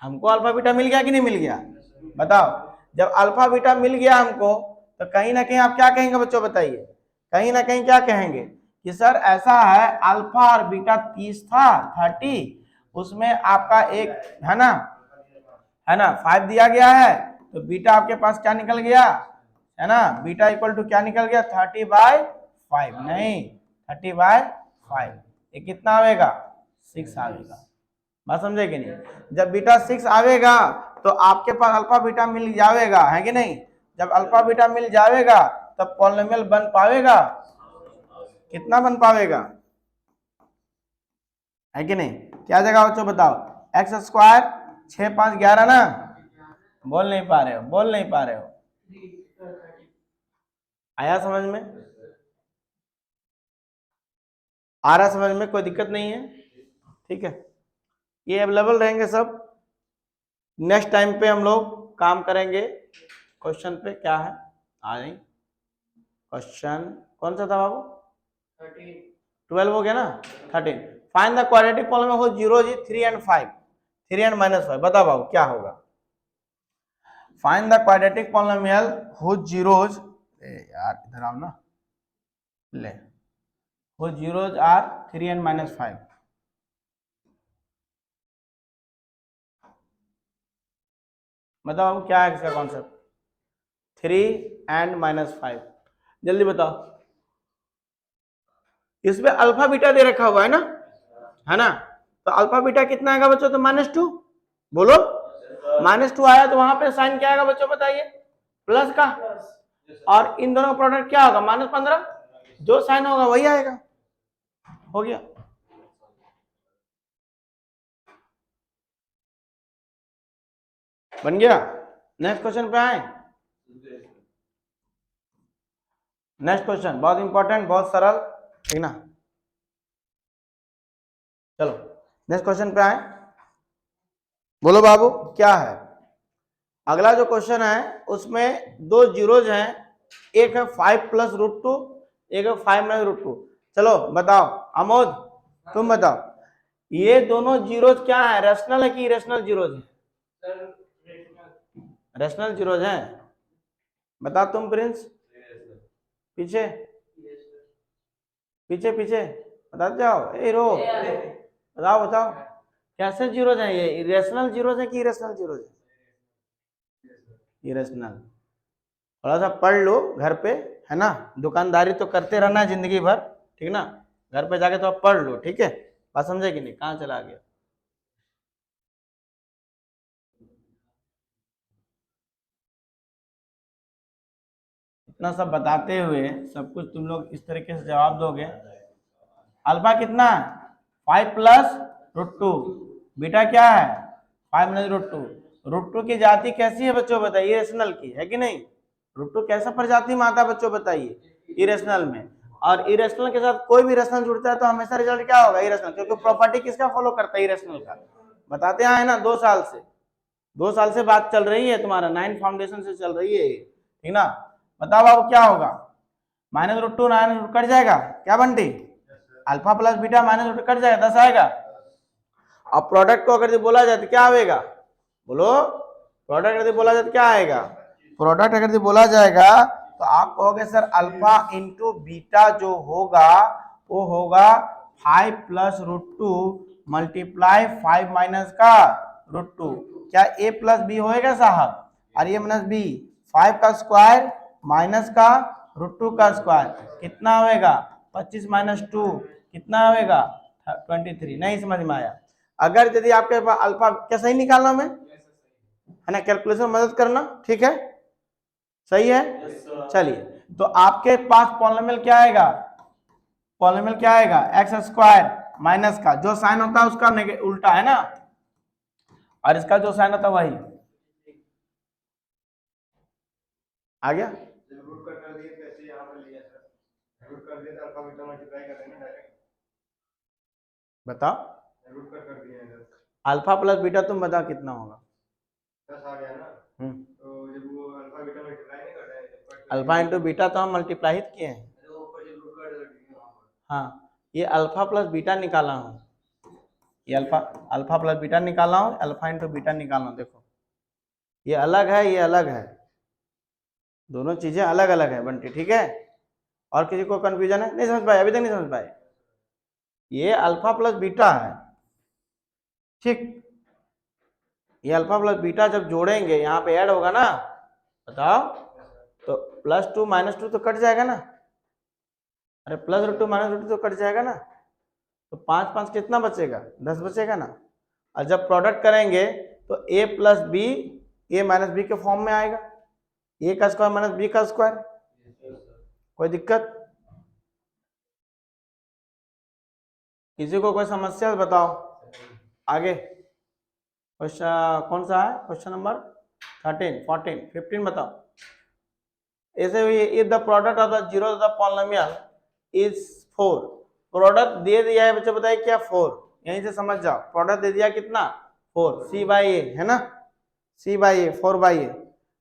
हमको अल्फा बीटा मिल गया कि नहीं मिल गया। बताओ जब अल्फा बीटा मिल गया हमको तो कहीं ना कहीं आप क्या कहेंगे बच्चों, बताइए, कहीं ना कहीं क्या कहेंगे कि सर ऐसा है अल्फा और बीटा 30 था 30, उसमें आपका एक है ना 5 दिया गया है, तो बीटा आपके पास क्या निकल गया, है ना, बीटा इक्वल टू क्या निकल गया 30/5, नहीं 30/5, ये कितना आएगा 6 आएगा। बात समझे कि नहीं, जब बीटा 6 आवेगा तो आपके पास अल्फा बीटा मिल जाएगा, है कि नहीं। जब अल्फा बीटा मिल जाएगा तब पॉलिनोमियल बन पाएगा। कितना बन पाएगा, है कि नहीं? क्या जगह बच्चों बताओ, एक्स स्क्वायर 6 5 11 ना, बोल नहीं पा रहे हो, बोल नहीं पा रहे हो। आया समझ में? आ रहा समझ में? कोई दिक्कत नहीं है, ठीक है। ये अवेलेबल रहेंगे सब। नेक्स्ट टाइम पे हम लोग काम करेंगे क्वेश्चन पे। क्या है आ नहीं, क्वेश्चन कौन सा था बाबू? 12 हो गया ना, 13। फाइंड द क्वाड्रेटिक पॉलिनोमियल हो जीरो 3 एंड 5, 3 एंड -5। बताओ बाबू क्या होगा? फाइंड द क्वाड्रेटिक पॉलिनोमियल हो जीरोज, यार इधर आओ ना, ले हो जीरोज आर 3 एंड -5। बताओ बाबू क्या है इसका कॉन्सेप्ट? 3 एंड -5, जल्दी बताओ। इसमें अल्फा बीटा दे रखा हुआ है ना? तो अल्फा बीटा कितना आएगा बच्चों? तो -2। बोलो, -2 आया तो वहां पे साइन क्या आएगा बच्चों बताइए? प्लस का। और इन दोनों का प्रोडक्ट क्या होगा? -15। जो साइन होगा वही आएगा। हो गया। बन गया। नेक्स्ट क्वेश्चन पे आए। नेक्स्ट क्वेश्चन बहुत इंपॉर्टेंट, बहुत सरल, ठीक ना? चलो नेक्स्ट क्वेश्चन पे आए। बोलो बाबू क्या है? अगला जो क्वेश्चन है उसमें दो जीरोज हैं, एक है 5 + √2, एक है 5 - √2। चलो बताओ अमोद, तुम बताओ ये दोनों जीरोज क्या है? रेशनल है कि इरेशनल जीरोज है? रेशनल जीरोज हैं। बताओ तुम प्रिंस, पीछे पीछे पीछे बता जाओ। ए रो, बताओ बताओ कैसे जीरोज हैं ये? इरेशनल जीरोज है कि इरेशनल जीरोज है? इरेशनल। थोड़ा सा पढ़ लो घर पे, है ना? दुकानदारी तो करते रहना है जिंदगी भर, ठीक ना? घर पे जाके तो आप पढ़ लो, ठीक है? बात समझे कि नहीं? कहाँ चला गया? इतना सब बताते हुए सब कुछ तुम लोग इस तरीके से जवाब दोगे। अल्फा कितना है? 5 + √2। बीटा क्या है? 5 - √2। √2 की जाति कैसी है बच्चों बताइए? इरेशनल की है कि नहीं? √2 कैसा प्रजाति में आता है बच्चों बताइए? इरेशनल में। और इरेशनल के साथ कोई भी रेशनल जुड़ता है तो हमेशा रिजल्ट क्या होगा? इरेशनल, क्योंकि प्रॉपर्टी किसका फॉलो करता है? इरेशनल का। बताते आए ना 2 साल से, 2 साल से बात चल रही है, तुम्हारा 9 फाउंडेशन से चल रही है, ठीक ना? बताओ अब क्या होगा? -√2 -√2 कट जाएगा क्या Bunty? Alpha plus beta -√2 cut जाएगा, 10 आएगा। अब प्रोडक्ट को अगर बोला जाए तो क्या आएगा? बोलो, प्रोडक्ट अगर बोला जाए तो क्या आएगा? प्रोडक्ट अगर बोला जाएगा तो आप कहोगे सर अल्फा इंटू बीटा जो होगा वो होगा 5 + √2 मल्टीप्लाई 5 माइनस का √2। क्या a + b होएगा साहब? और ये -b, 5 का स्क्वायर माइनस का √2 का स्क्वायर कितना होएगा? 25 - 2 कितना होएगा? 23। नहीं समझ में आया? अगर यदि आपके पास अल्फा, क्या सही निकालना में है ना? कैलकुलेशन मदद करना, ठीक है? सही है? चलिए, तो आपके पास पॉलिनोमियल क्या आएगा? पॉलिनोमियल क्या आएगा? x² माइनस का जो साइन होता है उसका उल्टा, है ना? और इसका जो साइन होता है वही आ गया। बताओ अल्फा प्लस बीटा तुम बताओ कितना होगा? 10 आ गया ना? तो जब वो अल्फा बीटा मल्टीप्लाई नहीं करता है, अल्फा इंटू बीटा तो हम मल्टीप्लाई किए हैं। हाँ, ये अल्फा प्लस बीटा निकाला हूँ, ये अल्फा प्लस बीटा निकाला हूँ, अल्फा इंटू बीटा निकाला हूँ। देखो ये अलग है, ये अलग है, दोनों चीजें अलग अलग है बंटी, ठीक है? और किसी को कंफ्यूजन है? नहीं समझ पाए? अभी तक नहीं समझ पाए? ये अल्फा प्लस बीटा है, ठीक? ये अल्फा प्लस बीटा जब जोड़ेंगे यहाँ पे ऐड होगा ना, बताओ, तो +2 -2 तो कट जाएगा ना? अरे +√2 -√2 तो कट जाएगा ना? तो 5 5 कितना बचेगा? 10 बचेगा ना? और जब प्रोडक्ट करेंगे तो a + b a - b के फॉर्म में आएगा, ए का स्क्वायर माइनस बी का स्क्वायर, कोई दिक्कत? किसी को कोई समस्या बताओ। आगे क्वेश्चन कौन सा है? क्वेश्चन नंबर 13, 14, 15 बताओ। ऐसे हुई, if the product of the zero of the polynomial is 4, product दे दिया है बच्चों, बताइए क्या 4, यहीं से समझ जाओ। प्रोडक्ट दे दिया कितना? 4, सी बाई ए है ना, सी बाई ए 4 बाई ए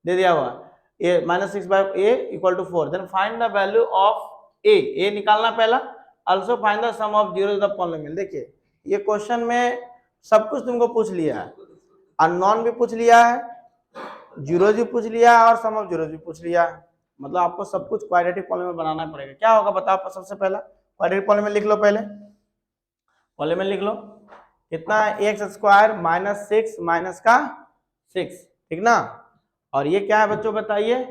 दे दिया हुआ, A minus 6 by A equal to 4, then find the value of A निकालना पहला, also find the sum of zero of the polynomial. देखिए ये क्वेश्चन में सब कुछ तुमको पूछ लिया है, अननोन भी पूछ लिया है, जीरोज भी पूछ लिया है और सम ऑफ जीरोज भी पूछ लिया है, मतलब आपको सब कुछ क्वाड्रेटिक पॉलिनोमियल बनाना पड़ेगा। क्या होगा बताओ? सबसे पहला क्वाड्रेटिक पॉलिनोमियल लिख लो, पहले पॉलिनोमियल लिख लो, कितना है? एक्स स्क्वायर माइनस 6 माइनस का 6, ठीक ना, और ये क्या है बच्चों बताइए?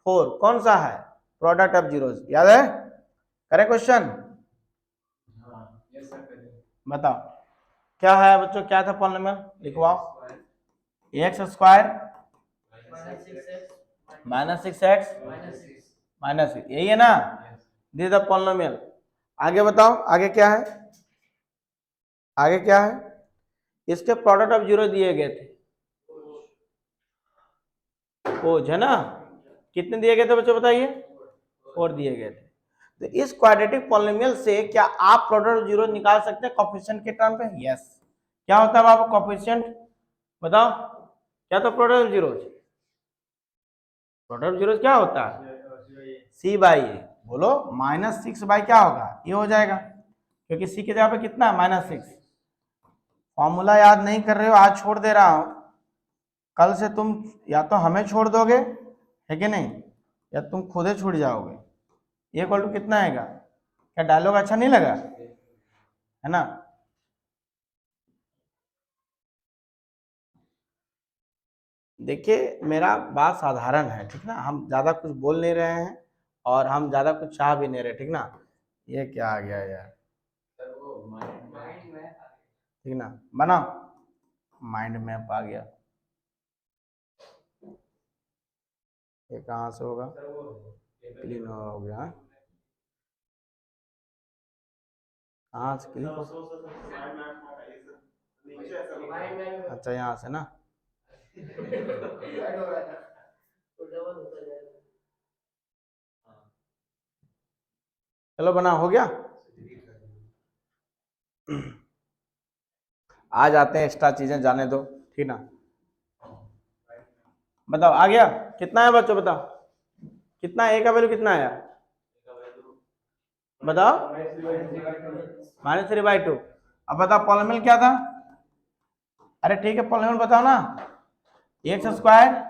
4, कौन सा है? प्रोडक्ट ऑफ जीरोज, याद है? करें क्वेश्चन? बताओ क्या है बच्चों, क्या था पॉलिनोमियल? लिखवाओ, x square minus 6x minus 6, यही है ना, दिस द पॉलिनोमियल। आगे बताओ, आगे क्या है? आगे क्या है? इसके प्रोडक्ट ऑफ जीरो दिए गए थे, कोज है ना, कितने दिए गए थे बच्चों बताइए? 4 दिए गए थे। तो इस क्वाड्रेटिक पॉलिनोमियल से क्या आप प्रोडक्ट ऑफ जीरो निकाल सकते हैं कोफिशिएंट के टर्म पे? यस। क्या होता है बाबू कोफिशिएंट? बताओ क्या तो product of zero, product of zero क्या होता है? सी बाई ए, बोलो माइनस 6 बाई क्या होगा? ये हो जाएगा, क्योंकि सी की जगह पे कितना है? माइनस 6। फॉर्मूला याद नहीं कर रहे हो, आज छोड़ दे रहा हूं, कल से तुम या तो हमें छोड़ दोगे है कि नहीं, या तुम खुद ही छूट जाओगे। ये इक्वल टू कितना आएगा? क्या डायलॉग अच्छा नहीं लगा? है ना? देखिए मेरा बात साधारण है, ठीक ना, हम ज्यादा कुछ बोल नहीं रहे हैं और हम ज्यादा कुछ चाह भी नहीं रहे, ठीक ना। ये क्या आ गया यार, ठीक ना, बना माइंड मैप आ गया, ये कहाँ से होगा? क्लीन हो गया, कहाँ से क्लीन? अच्छा यहाँ से ना, चलो बना, हो गया। आ जाते हैं, एक्स्ट्रा चीजें जाने दो, ठीक ना। बताओ आ गया? कितना है बच्चों बताओ, कितना ए का वैल्यू कितना आया? बताओ -3/2। अब बताओ पॉलिनोमियल क्या था? अरे ठीक है पॉलिनोमियल बताओ ना, x square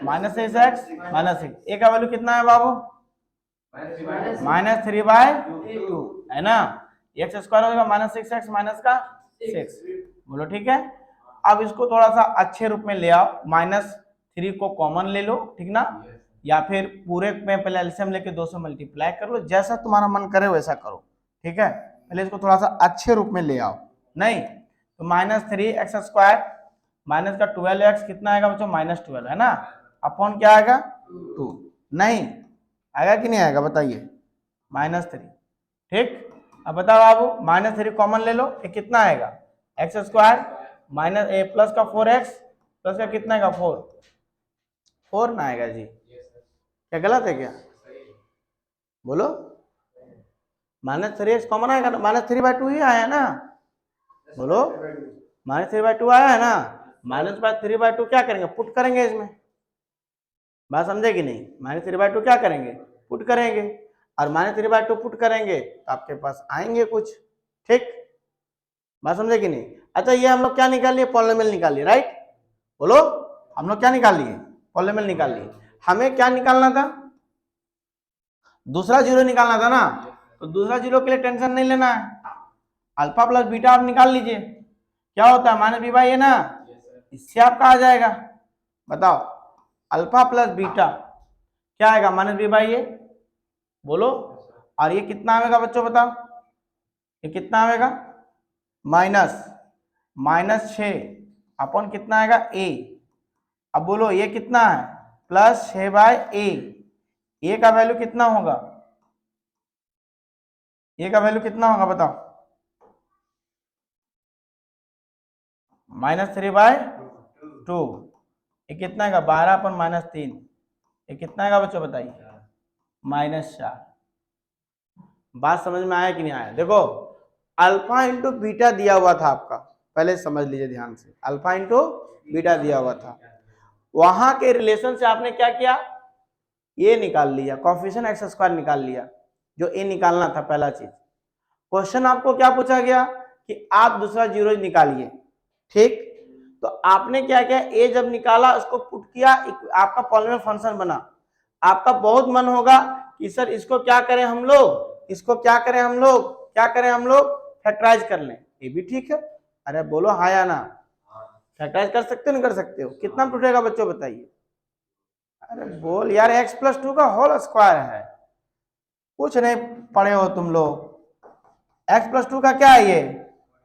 minus 6x minus 6, ए का वैल्यू कितना है बाबू? -3/2 है ना, एक्स स्क्वायर होगा -6x माइनस का 6, बोलो ठीक है। अब इसको थोड़ा सा अच्छे रूप में ले आओ, -3 को कॉमन ले लो, ठीक ना, या फिर पूरे में पहले एलसीएम लेके 2 से मल्टीप्लाई कर लो, जैसा तुम्हारा मन करे वैसा करो, ठीक है। पहले इसको थोड़ा सा अच्छे रूप में ले आओ, नहीं तो -3x² माइनस का 12x कितना आएगा बच्चों? -12 है ना, अपॉन क्या आएगा? 2, नहीं आएगा कि नहीं आएगा बताइए? -3, ठीक। अब बताओ बाबू -3 कॉमन ले लो, ये कितना आएगा? x² माइनस ए प्लस का 4x प्लस का कितना आएगा? 4 ना आएगा जी, क्या गलत है क्या? बोलो, -3x कॉमन आएगा ना, -3/2 ही आया ना, बोलो -3/2 आया है ना, -3/2 क्या करेंगे? पुट करेंगे इसमें, बात समझे कि नहीं? -3/2 क्या करेंगे? पुट करेंगे, और -3/2 पुट करेंगे तो आपके पास आएंगे कुछ, ठीक, बात समझे कि नहीं? अच्छा ये हम लोग क्या निकाल लिए? पॉलिनोमियल निकाल लिए, राइट, बोलो हम लोग क्या निकाल लिए? पॉलिनोमियल निकाल लिए। हमें क्या निकालना था? दूसरा जीरो निकालना था ना, तो दूसरा जीरो के लिए टेंशन नहीं लेना है, अल्फा प्लस बीटा आप निकाल लीजिए, क्या होता है? -b/a ना, इससे आपका आ जाएगा। बताओ अल्फा प्लस बीटा क्या आएगा? -b/a, बोलो, और ये कितना आएगा बच्चों बताओ? ये कितना आएगा? -6 अपॉन कितना आएगा? a। अब बोलो ये कितना है? प्लस 6/a, a का वैल्यू कितना होगा, a का वैल्यू कितना होगा बताओ, -3/2, ये कितना है 12/-3, ये कितना है बच्चों बताइए, -4। बात समझ में आया कि नहीं आया? देखो अल्फा इंटू बीटा दिया हुआ था आपका, पहले समझ लीजिए ध्यान से, अल्फा इंटू बीटा दिया हुआ था, वहां के रिलेशन से आपने क्या किया, ये निकाल लिया, कोएफिशिएंट एक्स स्क्वायर निकाल लिया, जो ए निकालना था पहला चीज। क्वेश्चन आपको क्या पूछा गया कि आप दूसरा जीरो निकालिए, ठीक, तो आपने क्या किया, ए जब निकाला उसको पुट किया, आपका पॉलिनोमियल फंक्शन बना। आपका बहुत मन होगा कि सर इसको क्या करें हम लोग, इसको क्या करें हम लोग, क्या करें हम लोग, फैक्टराइज कर लें, ये भी ठीक है। अरे बोलो हाँ या ना, फैक्टराइज कर सकते हो नहीं कर सकते हो, कितना टूटेगा बच्चों बताइए, अरे बोल यार, x+2 का होल स्क्वायर है, कुछ नहीं पढ़े हो तुम लोग, x+2 का क्या है, ये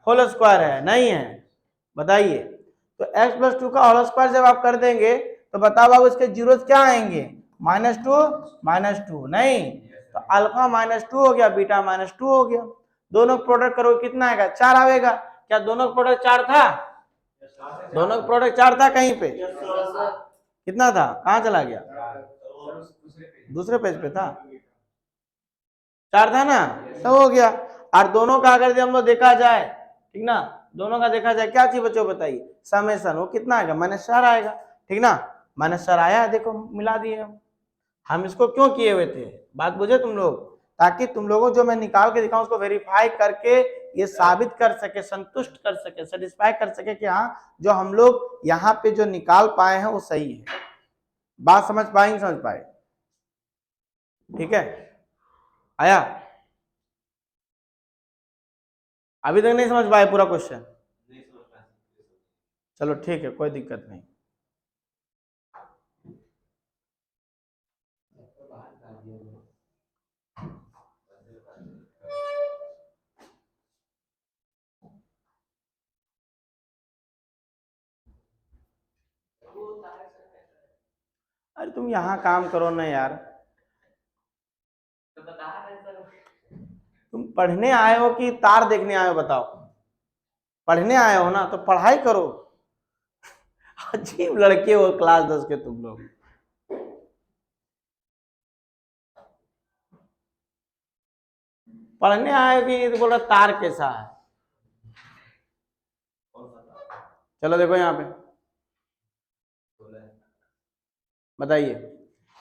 होल स्क्वायर है, नहीं है, बताइए। तो x+2 का होल स्क्वायर जब आप कर देंगे तो बताओ बाबू इसके जीरो क्या आएंगे, -2 नहीं, तो अल्फा -2 हो गया, बीटा -2 हो गया, दोनों प्रोडक्ट करो कितना आएगा, 4 आएगा। क्या दोनों प्रोडक्ट 4 था, दोनों प्रोडक्ट 4 था कहीं पे, कितना था, कहाँ चला गया, दूसरे पेज पे था, 4 था ना, तो हो गया। और दोनों का अगर हम लोग देखा जाए, ठीक ना, दोनों का देखा जाए क्या चीज बच्चों बताइए, समेशन, वो कितना आएगा, -4 आएगा, ठीक ना, -4 आया, देखो मिला दिए हम इसको क्यों किए हुए थे, बात बुझे तुम लोग, ताकि तुम लोगों जो मैं निकाल के दिखाऊं उसको वेरीफाई करके ये साबित कर सके, संतुष्ट कर सके, सेटिस्फाई कर सके कि हाँ जो हम लोग यहाँ पे जो निकाल पाए हैं वो सही है। बात समझ पाएंगे, समझ पाए, ठीक है, आया, अभी तक नहीं समझ पाए पूरा क्वेश्चन, चलो ठीक है, कोई दिक्कत नहीं। अरे तुम यहाँ काम करो ना यार, तुम पढ़ने आए हो कि तार देखने आए हो बताओ, पढ़ने आए हो ना तो पढ़ाई करो, अजीब लड़के हो क्लास 10 के तुम लोग, पढ़ने आए हो कि बोल रहा तार कैसा है, चलो देखो यहाँ पे बताइए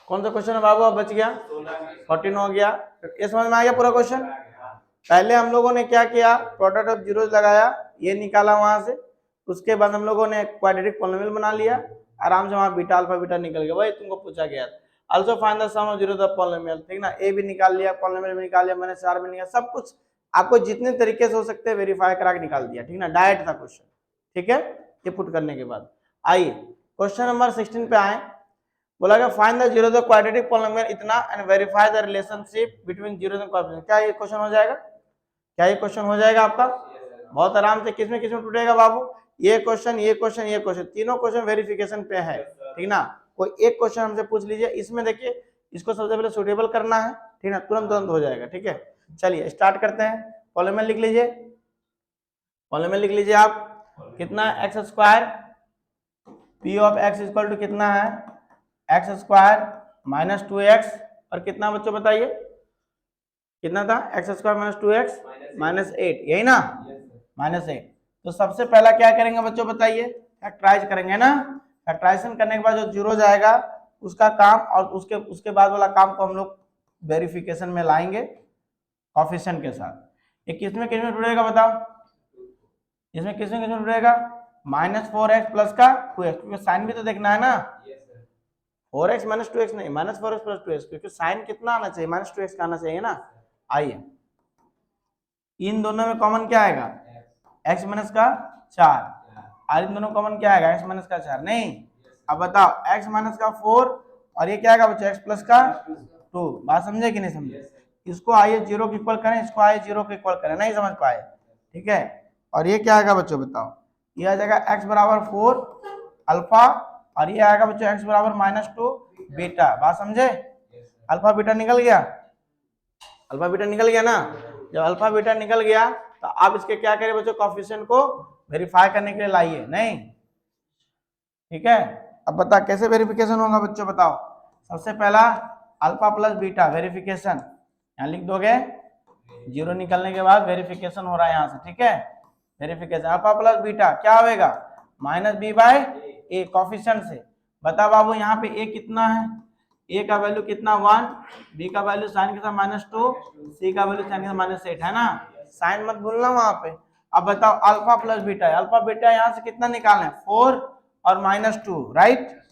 कौन सा क्वेश्चन है बाबू, अब बच गया 14 हो गया, ये समझ में आ गया पूरा क्वेश्चन। पहले हम लोगों ने क्या किया, प्रोडक्ट ऑफ जीरोस लगाया, ये निकाला वहां से, उसके बाद हम लोगों ने क्वाड्रेटिक पॉलिनोमियल बना लिया, आराम से वहां बीटा अल्फा बीटा निकल गया, वही तुमको पूछा गया था। Also find the sum of zeros of polynomial, ठीक ना, ए भी निकाल लिया, पॉलिनोमियल भी निकाल लिया, मैंने 4 भी निकाला, सब कुछ आपको जितने तरीके से हो सकते हैं वेरीफाई करा के निकाल दिया, ठीक ना, डायरेक्ट था क्वेश्चन, ठीक है। ये पुट करने के बाद आइए क्वेश्चन नंबर 16 पे आए, बोला गया find the zeros of quadratic polynomial इतना and verify the relationship between zeros and coefficient. क्या ये क्वेश्चन हो जाएगा, क्या ये क्वेश्चन हो जाएगा आपका, बहुत आराम से, किसमें किसमें टूटेगा बाबू, ये क्वेश्चन, ये क्वेश्चन, ये क्वेश्चन, तीनों क्वेश्चन वेरिफिकेशन पे है, ठीक ना। कोई एक क्वेश्चन हमसे पूछ लीजिए, इसमें देखिए इसको सबसे पहले सुटेबल करना है, ठीक ना, तुरंत तुरंत हो जाएगा, ठीक है। चलिए स्टार्ट करते हैं, पॉलिनोमियल लिख लीजिए, पॉलिनोमियल लिख लीजिए आप, कितना x square P of x equal to कितना है, एक्स स्क्वायर -2x, और कितना बच्चों बताइए, कितना था, एक्स स्क्वायर -2x -8, यही ना, -8। तो सबसे पहला क्या करेंगे बच्चों बताइए, फैक्टराइज करेंगे ना, फैक्टराइजेशन करने के बाद जो जीरो जाएगा उसका काम, और उसके बाद वाला काम को हम लोग वेरिफिकेशन में लाएंगे कोएफिशिएंट के साथ। ये किसमें किसमें जुड़ेगा बताओ, इसमें किसमें किसमें जुड़ेगा, -4x प्लस का 2x, क्योंकि साइन भी तो देखना है ना, 4x -2x नहीं, -4x + 2x, क्योंकि साइन कितना आना चाहिए, -2x का आना चाहिए ना। आइए इन दोनों में कॉमन क्या आएगा, x - का 4, और इन दोनों कॉमन क्या आएगा, x - का 4, नहीं, अब बताओ x - का 4, और ये क्या आएगा बच्चों, x प्लस का 2, बात समझे कि नहीं समझे। इसको आइए 0 के इक्वल करें, इसको आइए 0 के इक्वल करें, नहीं समझ पाए, ठीक है। और ये क्या आएगा बच्चों बताओ, ये आ जाएगा x = 4 अल्फा और ये आएगा बच्चों x बराबर -2 बीटा। बात समझे? अल्फा बीटा निकल गया, अल्फा बीटा निकल गया ना। जब अल्फा बीटा निकल गया तो आप इसके क्या करें बच्चों, कोएफिशिएंट को वेरीफाई करने के लिए लाइए, नहीं? ठीक है, अब बता कैसे वेरिफिकेशन होगा बच्चों, बताओ। सबसे पहला अल्फा प्लस बीटा वेरिफिकेशन, यहाँ लिख दोगे, 0 निकलने के बाद वेरिफिकेशन हो रहा है यहाँ से, ठीक है। वेरिफिकेशन अल्फा प्लस बीटा क्या होगा, -b/a कोएफिशिएंट से। बता बाबू यहाँ पे a कितना है, a का वैल्यू कितना 1, b का वैल्यू साइन के साथ -2, c का वैल्यू साइन के साथ -8 है ना, साइन मत भूलना वहां पे। अब बताओ alpha plus beta, alpha beta यहाँ से कितना निकालना है, 4 और -2, राइट।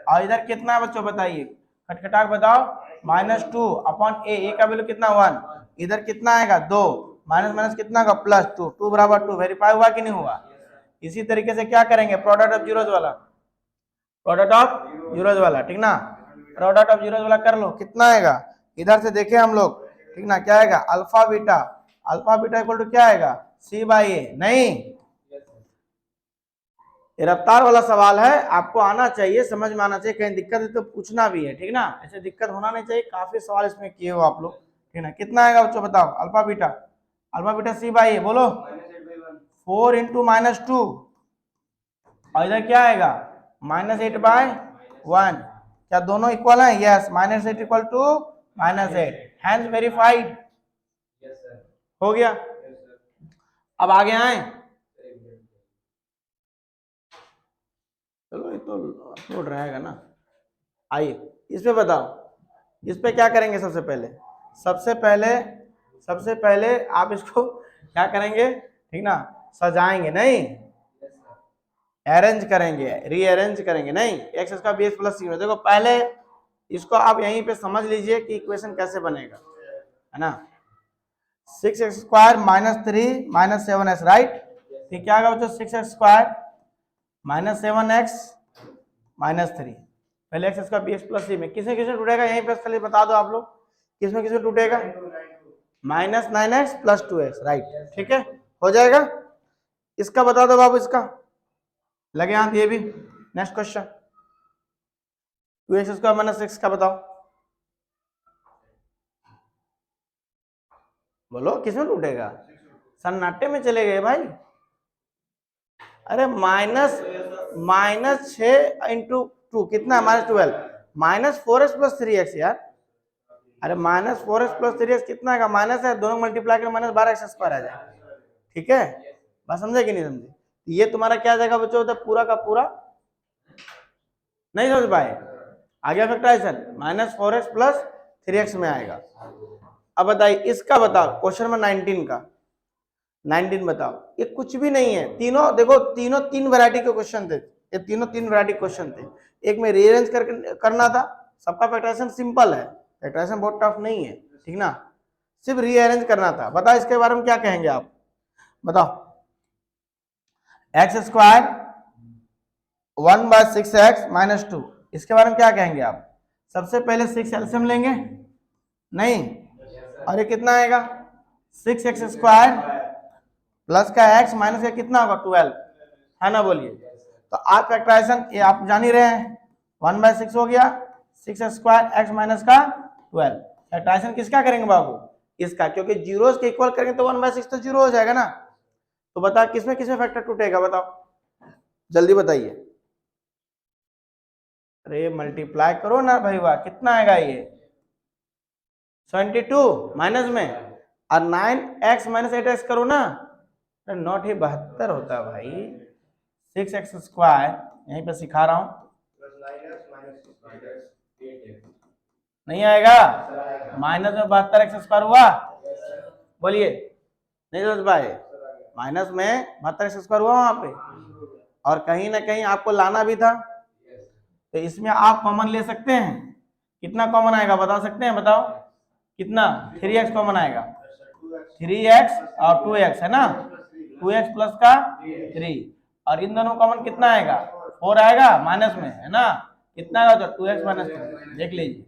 और इधर कितना है बच्चों बताइए, खटखटाक बताओ, -2 अपॉन a का वैल्यू कितना 1, इधर कितना आएगा 2, माइनस माइनस कितना होगा +2, 2 बराबर 2, वेरीफाई हुआ कि नहीं हुआ। इसी तरीके से क्या करेंगे, प्रोडक्ट ऑफ जीरोज वाला, प्रोडक्ट ऑफ जीरोज वाला, ठीक ना। प्रोडक्ट ऑफ जीरोज वाला कर लो, कितना आएगा, इधर से देखे हम लोग, ठीक ना, क्या आएगा अल्फा बीटा इक्वल टू क्या आएगा c/a, नहीं। ये रफ्तार वाला सवाल है, आपको आना चाहिए, समझ में आना चाहिए, कहीं दिक्कत है तो पूछना भी है, ठीक ना, ऐसे दिक्कत होना नहीं चाहिए। काफी सवाल इसमें किए हो आप लोग, ठीक ना। कितना आएगा बच्चों बताओ, अल्फा बीटा c/a, बोलो 4 × -2, और इधर क्या आएगा -8/1, क्या दोनों इक्वल है, yes, -8 equal to -8, hence verified, हो गया। अब आगे आए, चलो ये तो अपलोड रहेगा ना। आइए इस पे बताओ, इस पे क्या करेंगे, सबसे पहले आप इसको क्या करेंगे, ठीक ना, सजाएंगे, नहीं अरेंज करेंगे, रीअरेंज करेंगे, नहीं। x का bx प्लस c में देखो, पहले इसको आप यहीं पे समझ लीजिए कि इक्वेशन कैसे बनेगा, है ना। 6x² -3 -7x, right. ठीक, क्या होगा बच्चों, 6x² -7x -3, पहले x का bx प्लस c में किसमें किसमें टूटेगा, यहीं पे खाली बता दो आप लोग, किसमें किसमें टूटेगा, -9x + 2x, राइट, ठीक है, हो जाएगा। इसका बता दो बाबू, इसका लगे हाथ, ये भी। नेक्स्ट क्वेश्चन, 2x² - 6 का बताओ, बोलो किसमें टूटेगा, सन्नाटे में चले गए भाई। अरे -6 × 2 कितना है, -12, -4x + 3x यार। अरे -4x + 3x कितना आएगा, माइनस है, दोनों मल्टीप्लाई कर -12x² आ जाएगा, ठीक है। बात समझे कि नहीं समझे, ये तुम्हारा क्या जाएगा बच्चों, पूरा का पूरा, नहीं समझ पाए, आ गया फैक्टराइजेशन, -4x + 3x में आएगा। अब बताइए इसका बताओ, क्वेश्चन नंबर 19 का, 19 बताओ, ये कुछ भी नहीं है, तीनों देखो, तीनों 3 वैरायटी के क्वेश्चन थे, ये तीनों 3 वैरायटी क्वेश्चन थे। एक में रीअरेंज करके करना था, सबका फैक्टराइजेशन सिंपल है, फैक्टराइजेशन बहुत टफ नहीं है, ठीक ना, सिर्फ रीअरेंज करना था। बताओ इसके बारे में क्या कहेंगे आप, बताओ। x² 1/6x - 2, इसके बारे में क्या कहेंगे आप। सबसे पहले 6 एलसीएम लेंगे, नहीं, और ये कितना आएगा 6x² प्लस का x माइनस का कितना होगा 12, है ना, बोलिए। तो आप फैक्टराइजेशन ये आप जान ही रहे हैं, 1/6 हो गया, 6x² x माइनस का 12, फैक्टराइजेशन किसका करेंगे बाबू, इसका, क्योंकि जीरोस के इक्वल करेंगे तो 1/6 तो 0 हो जाएगा ना। तो बता किसमें किसमें फैक्टर टूटेगा, बताओ जल्दी बताइए। अरे मल्टीप्लाई करो ना भाई, वाह कितना आएगा ये 72 माइनस में, और 9x - 8x करो ना, 9 ही 72 होता है भाई। 6x² यहीं पे सिखा रहा हूं, नहीं आएगा, माइनस में 72x² हुआ, बोलिए, नहीं समझ पाए, माइनस में 72x² हुआ वहां पे, और कहीं ना कहीं आपको लाना भी था, तो इसमें आप कॉमन ले सकते हैं, कितना कॉमन आएगा बता सकते हैं, बताओ कितना, 3x कॉमन आएगा, 3x और 2x है ना, 2x प्लस का 3, और इन दोनों कॉमन कितना आएगा 4 आएगा माइनस में, है ना, कितना आएगा तो 2x - 3, देख लीजिए,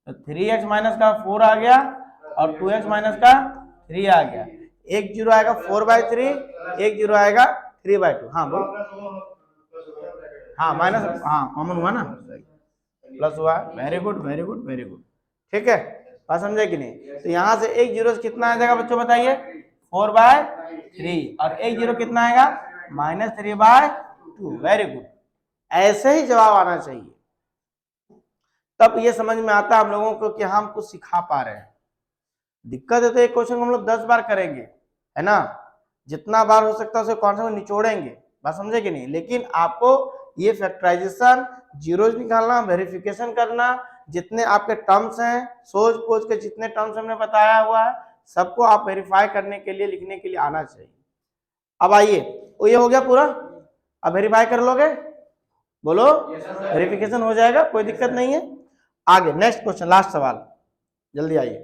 तो 3x माइनस का 4 आ गया, और 2x माइनस का 3 आ गया, एक जीरो आएगा 4/3, एक जीरो आएगा 3/2, हाँ बोलो, हाँ माइनस, हाँ कॉमन हुआ ना, प्लस हुआ, very good very good very good, ठीक है, बात समझे कि नहीं। तो यहाँ से एक जीरो कितना आ जाएगा बच्चों बताइए, 4/3, और एक जीरो कितना आएगा, -3/2, वेरी गुड, ऐसे ही जवाब आना चाहिए, तब ये समझ में आता है हम लोगों को कि हम कुछ सिखा पा रहे हैं। दिक्कत है तो एक क्वेश्चन हम लोग 10 बार करेंगे, है ना, जितना बार हो सकता है उसे कॉन्सेप्ट में निचोड़ेंगे, बात समझे कि नहीं। लेकिन आपको ये फैक्टराइजेशन, जीरोज निकालना, वेरिफिकेशन करना, जितने आपके टर्म्स हैं, सोच पोच के जितने टर्म्स हमने बताया हुआ है, सबको आप वेरीफाई करने के लिए, लिखने के लिए आना चाहिए। अब आइए, तो ये हो गया पूरा, अब वेरीफाई कर लोगे, बोलो, वेरिफिकेशन हो जाएगा, कोई दिक्कत नहीं है। आगे नेक्स्ट क्वेश्चन, लास्ट सवाल, जल्दी आइए,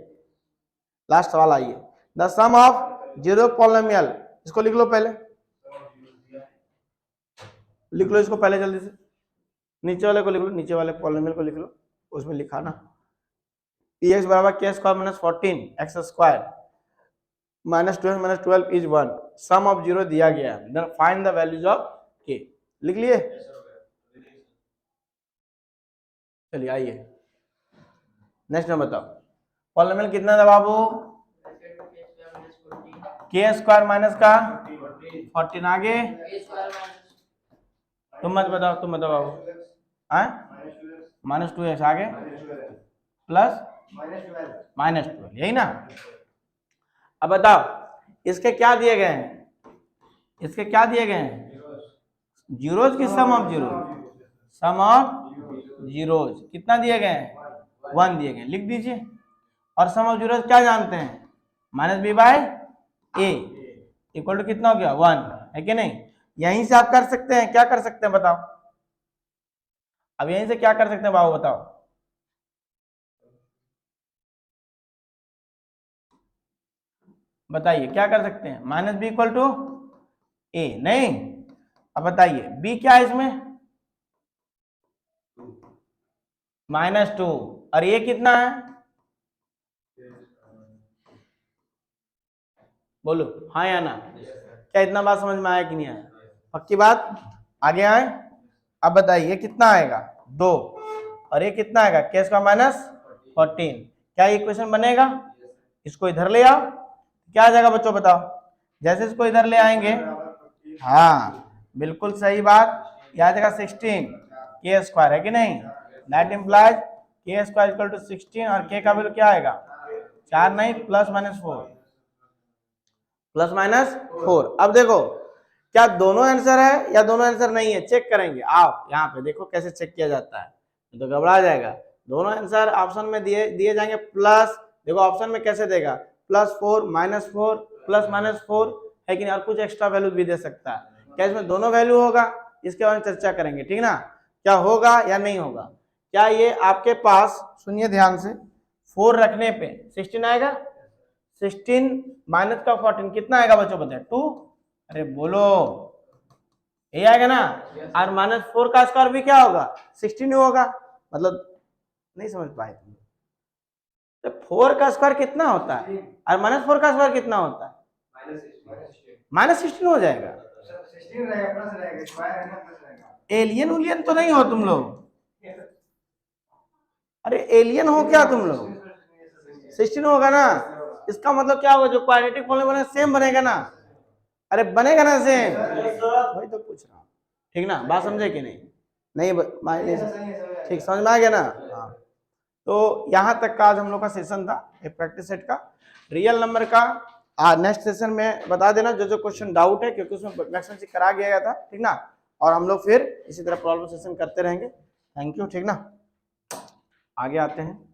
लास्ट सवाल आइए, the sum of zero polynomial, इसको लिख लो पहले, लिख लो इसको पहले जल्दी से, नीचे वाले को लिख लो, नीचे वाले पॉलिनोमियल को लिख लो, उसमें लिखा ना, px बराबर k square minus 14 x square minus 12 is 1, sum of zero दिया गया है, then find the values of k, लिख लिए, चलिए आइए नेक्स्ट में बताओ, पॉलिनोमियल कितना था बाबू, k स्क्वायर माइनस का 14, आगे तुम मत बताओ, तुम बताओ बाबू, -2x, आगे प्लस -12, यही ना। अब बताओ इसके क्या दिए गए हैं, इसके क्या दिए गए हैं, जीरोज की sum of zeros, sum of zeros कितना दिए गए हैं, 1 दिए गए, लिख दीजिए, और सम ऑफ जीरोज क्या जानते हैं, -b/a इक्वल टू कितना हो गया, 1, है कि नहीं। यहीं से आप कर सकते हैं, क्या कर सकते हैं बताओ, अब यहीं से क्या कर सकते हैं बाबू बताओ, बताइए क्या कर सकते हैं, -b इक्वल टू a, नहीं, अब बताइए b क्या है इसमें, -2, और ये कितना है, बोलो हाँ या ना, क्या इतना बात समझ में आया कि नहीं आया, पक्की बात, आगे आए। अब बताइए ये कितना आएगा, 2, और ये कितना आएगा, k स्क्वायर माइनस 14, क्या ये इक्वेशन बनेगा, इसको इधर ले आओ, क्या आ जाएगा बच्चों बताओ, जैसे इसको इधर ले आएंगे, हाँ बिल्कुल सही बात, यह आ जाएगा 16 k स्क्वायर, है कि नहीं, that implies k square equal to 16, और k का वैल्यू क्या आएगा, 4 नहीं, +-4, +-4। अब देखो क्या दोनों आंसर है या दोनों आंसर नहीं है, चेक करेंगे, आओ यहाँ पे देखो कैसे चेक किया जाता है, तो घबरा जाएगा, दोनों आंसर ऑप्शन में दिए जाएंगे, प्लस, देखो ऑप्शन में कैसे देगा, +4 -4 +-4, है कि नहीं, और कुछ एक्स्ट्रा वैल्यू भी दे सकता है, क्या इसमें दोनों वैल्यू होगा, इसके बारे में चर्चा करेंगे, ठीक ना, क्या होगा या नहीं होगा, क्या ये आपके पास, सुनिए ध्यान से, 4 रखने पे 16 आएगा, 16 माइनस का 14 कितना आएगा बच्चों बताए, 2, अरे बोलो, ये आएगा ना, और -4 का स्क्वायर भी क्या होगा, 16 होगा, मतलब नहीं समझ पाए तुम, तो 4 का स्क्वायर कितना होता है, और -4 का स्क्वायर कितना होता है, -16 हो जाएगा, एलियन उलियन तो नहीं हो तुम लोग, अरे एलियन हो क्या तुम लोग, 16 होगा ना, इसका मतलब क्या होगा, जो क्वाड्रेटिक फॉर्मूला बनेगा सेम बनेगा ना, अरे बनेगा ना सेम, वही तो पूछ रहा हूँ, ठीक ना, बात समझे कि नहीं, नहीं ठीक समझ में आ गया ना, हाँ। तो यहाँ तक का आज हम लोग का सेशन था, एक प्रैक्टिस सेट का, रियल नंबर का नेक्स्ट सेशन में बता देना जो जो क्वेश्चन डाउट है, क्योंकि उसमें मैक्सिमम चेक करा गया था, ठीक ना, और हम लोग फिर इसी तरह प्रॉब्लम सेशन करते रहेंगे, थैंक यू, ठीक ना, आगे आते हैं।